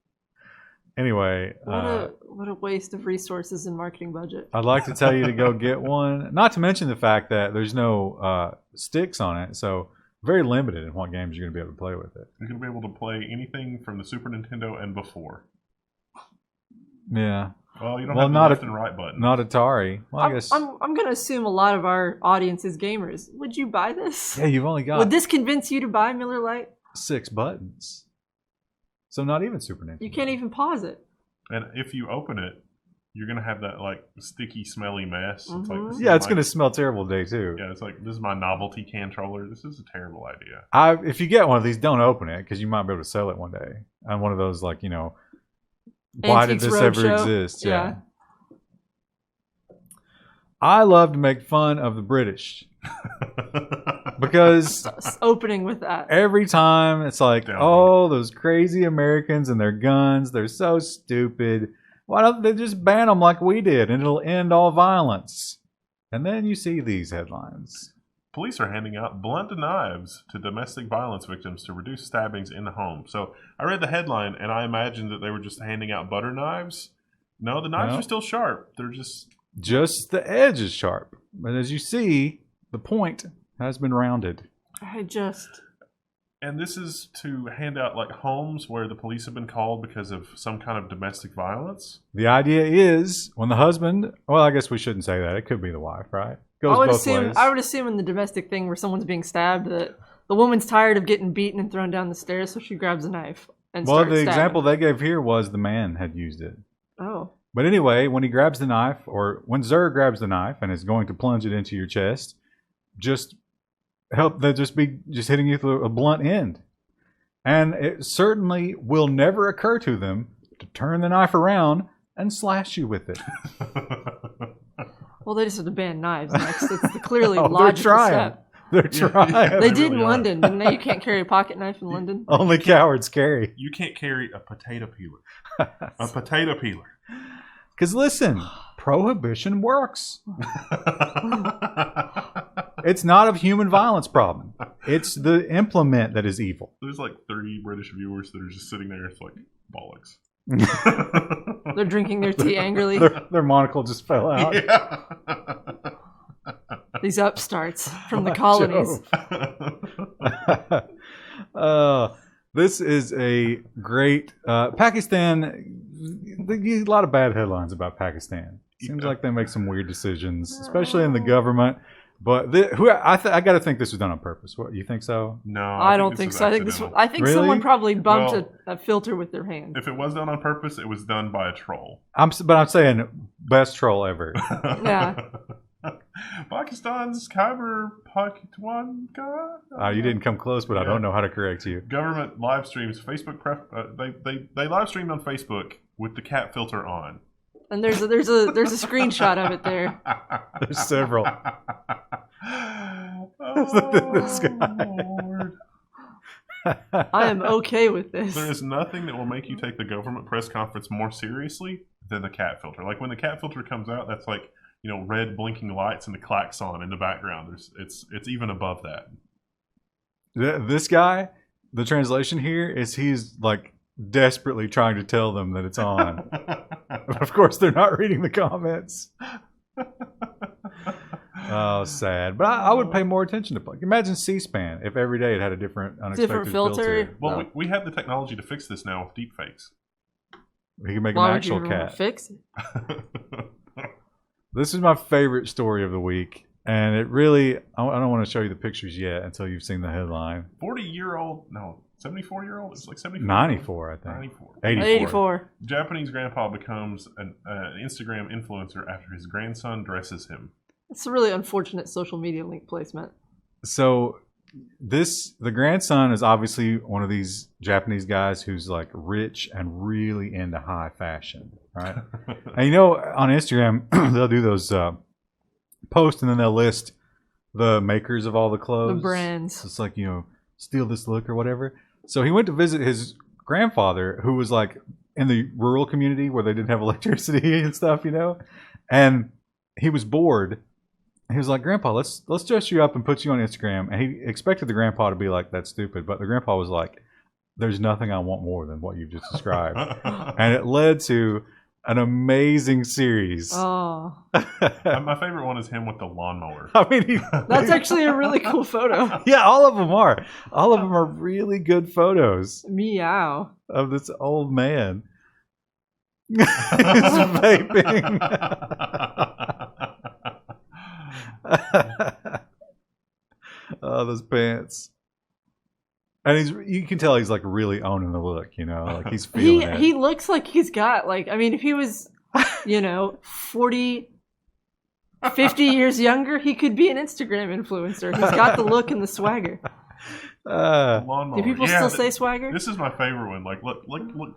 Speaker 3: Anyway.
Speaker 1: What a waste of resources and marketing budget.
Speaker 3: I'd like to tell you to go get one. Not to mention the fact that there's no sticks on it. So very limited in what games you're going to be able to play with it.
Speaker 2: You're going to be able to play anything from the Super Nintendo and before.
Speaker 3: Yeah.
Speaker 2: Well, you don't have the left and right button.
Speaker 3: Not Atari. Well, I guess.
Speaker 1: I'm going to assume a lot of our audience is gamers. Would you buy this?
Speaker 3: Yeah, you've only got...
Speaker 1: Would this convince you to buy Miller Lite?
Speaker 3: 6 buttons. So not even Super Nintendo.
Speaker 1: You can't even pause it.
Speaker 2: And if you open it, you're going to have that like sticky, smelly mess. It's like,
Speaker 3: it's going to smell terrible day too.
Speaker 2: Yeah, it's like, this is my novelty can-troller. This is a terrible idea.
Speaker 3: If you get one of these, don't open it because you might be able to sell it one day. On one of those, like, why did this ever exist?
Speaker 1: Yeah.
Speaker 3: I love to make fun of the British because
Speaker 1: opening with that
Speaker 3: every time it's like, oh, those crazy Americans and their guns, they're so stupid. Why don't they just ban them like we did and it'll end all violence? And then you see these headlines.
Speaker 2: Police are handing out blunt knives to domestic violence victims to reduce stabbings in the home. So I read the headline and I imagined that they were just handing out butter knives. No, the knives are still sharp. They're
Speaker 3: just the edge is sharp. But as you see, the point has been rounded.
Speaker 2: And this is to hand out like homes where the police have been called because of some kind of domestic violence.
Speaker 3: The idea is when the husband, well, I guess we shouldn't say that. It could be the wife, right?
Speaker 1: I would assume in the domestic thing where someone's being stabbed that the woman's tired of getting beaten and thrown down the stairs, so she grabs a knife and starts stabbing.
Speaker 3: Example they gave here was the man had used it.
Speaker 1: Oh.
Speaker 3: But anyway, when he grabs the knife, or when Zer grabs the knife and is going to plunge it into your chest, they'll just be hitting you through a blunt end. And it certainly will never occur to them to turn the knife around and slash you with it.
Speaker 1: Well, they just have to ban knives next. It's clearly logical step.
Speaker 3: They're trying.
Speaker 1: They did in London, didn't they? You can't carry a pocket knife in London.
Speaker 3: Only cowards carry.
Speaker 2: You can't carry a potato peeler. A potato peeler.
Speaker 3: Because listen, prohibition works. It's not a human violence problem. It's the implement that is evil.
Speaker 2: There's like 30 British viewers that are just sitting there. It's like, bollocks.
Speaker 1: They're drinking their tea angrily.
Speaker 3: Their monocle just fell out.
Speaker 2: Yeah.
Speaker 1: These upstarts from the colonies.
Speaker 3: This is a great Pakistan. A lot of bad headlines about Pakistan. Seems like they make some weird decisions, especially in the government. But I got to think this was done on purpose. What, you think so?
Speaker 2: No,
Speaker 1: I don't think so. I think
Speaker 3: Really?
Speaker 1: someone probably bumped a filter with their hand.
Speaker 2: If it was done on purpose, it was done by a troll.
Speaker 3: But I'm saying best troll ever.
Speaker 1: Yeah.
Speaker 2: Pakistan's Khyber Pakhtunkhwa.
Speaker 3: You didn't come close, but I don't know how to correct you.
Speaker 2: Government live streams. Facebook they live streamed on Facebook with the cat filter on.
Speaker 1: And there's a screenshot of it there.
Speaker 3: There's several.
Speaker 2: This Lord.
Speaker 1: I am okay with this.
Speaker 2: There is nothing that will make you take the government press conference more seriously than the cat filter. Like when the cat filter comes out, that's like, you know, red blinking lights and the klaxon in the background. It's even above that.
Speaker 3: This guy, the translation here is he's like desperately trying to tell them that it's on. But of course, they're not reading the comments. Oh, sad. But I would pay more attention to. Imagine C-SPAN if every day it had a different unexpected filter.
Speaker 2: Well, we have the technology to fix this now with deepfakes.
Speaker 3: We can make
Speaker 1: Why
Speaker 3: an
Speaker 1: would you
Speaker 3: actual cat.
Speaker 1: fix it?
Speaker 3: This is my favorite story of the week. And it really, I don't want to show you the pictures yet until you've seen the headline.
Speaker 2: 40-year-old, no, 74-year-old? It's like 74.
Speaker 3: 94, I think.
Speaker 2: 94.
Speaker 1: 84.
Speaker 2: Japanese grandpa becomes an Instagram influencer after his grandson dresses him.
Speaker 1: It's a really unfortunate social media link placement.
Speaker 3: So the grandson is obviously one of these Japanese guys who's like rich and really into high fashion, right? And you know, on Instagram, they'll do those posts and then they'll list the makers of all the clothes.
Speaker 1: The brands.
Speaker 3: It's like, you know, steal this look or whatever. So he went to visit his grandfather who was like in the rural community where they didn't have electricity and stuff, you know? And he was bored. He was like, Grandpa, let's dress you up and put you on Instagram. And he expected the grandpa to be like, that's stupid. But the grandpa was like, there's nothing I want more than what you've just described. And it led to an amazing series.
Speaker 1: Oh.
Speaker 2: My favorite one is him with the lawnmower.
Speaker 3: I mean,
Speaker 1: That's actually a really cool photo.
Speaker 3: yeah, all of them are. All of them are really good photos
Speaker 1: Meow.
Speaker 3: of this old man. He's vaping. Oh, those pants. And you can tell he's like really owning the look, you know, like he's feeling it.
Speaker 1: He looks like he's got like, I mean, if he was, you know, 40, 50 years younger, he could be an Instagram influencer. He's got the look and the swagger.
Speaker 2: Lawnmower.
Speaker 1: Do people still say swagger?
Speaker 2: This is my favorite one. Like, look,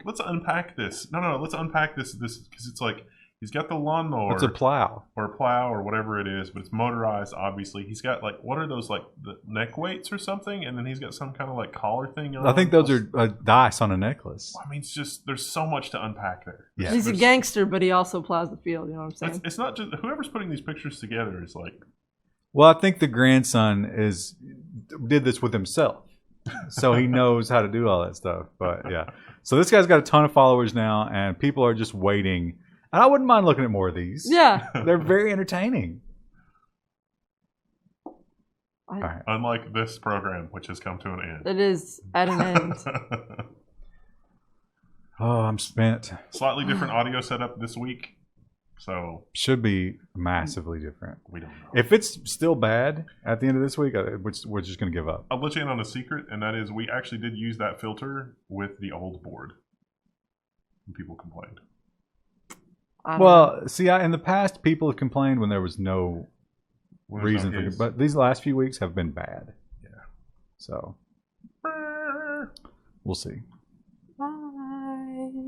Speaker 2: let's unpack this. No, let's unpack this because it's like he's got the lawnmower.
Speaker 3: It's a plow.
Speaker 2: Or a plow or whatever it is, but it's motorized, obviously. He's got, like, what are those, like, the neck weights or something? And then he's got some kind of, like, collar thing on.
Speaker 3: I think those are dice on a necklace.
Speaker 2: I mean, it's just, there's so much to unpack there.
Speaker 3: Yeah.
Speaker 1: He's a gangster, but he also plows the field, you know what I'm saying?
Speaker 2: It's not just, whoever's putting these pictures together is like.
Speaker 3: Well, I think the grandson did this with himself. So he knows how to do all that stuff. But, yeah. So this guy's got a ton of followers now, and people are just waiting. And I wouldn't mind looking at more of these.
Speaker 1: Yeah.
Speaker 3: They're very entertaining.
Speaker 1: All
Speaker 3: right.
Speaker 2: Unlike this program, which has come to an end.
Speaker 1: It is at an end.
Speaker 3: Oh, I'm spent.
Speaker 2: Slightly different audio setup this week. So
Speaker 3: Should be massively different.
Speaker 2: we don't know.
Speaker 3: If it's still bad at the end of this week, we're just going to give up.
Speaker 2: I'll let you in on a secret, and that is we actually did use that filter with the old board. And people complained.
Speaker 3: Well, see, in the past, people have complained when there was no reason for it. But these last few weeks have been bad.
Speaker 2: Yeah.
Speaker 3: So, we'll see.
Speaker 1: Bye.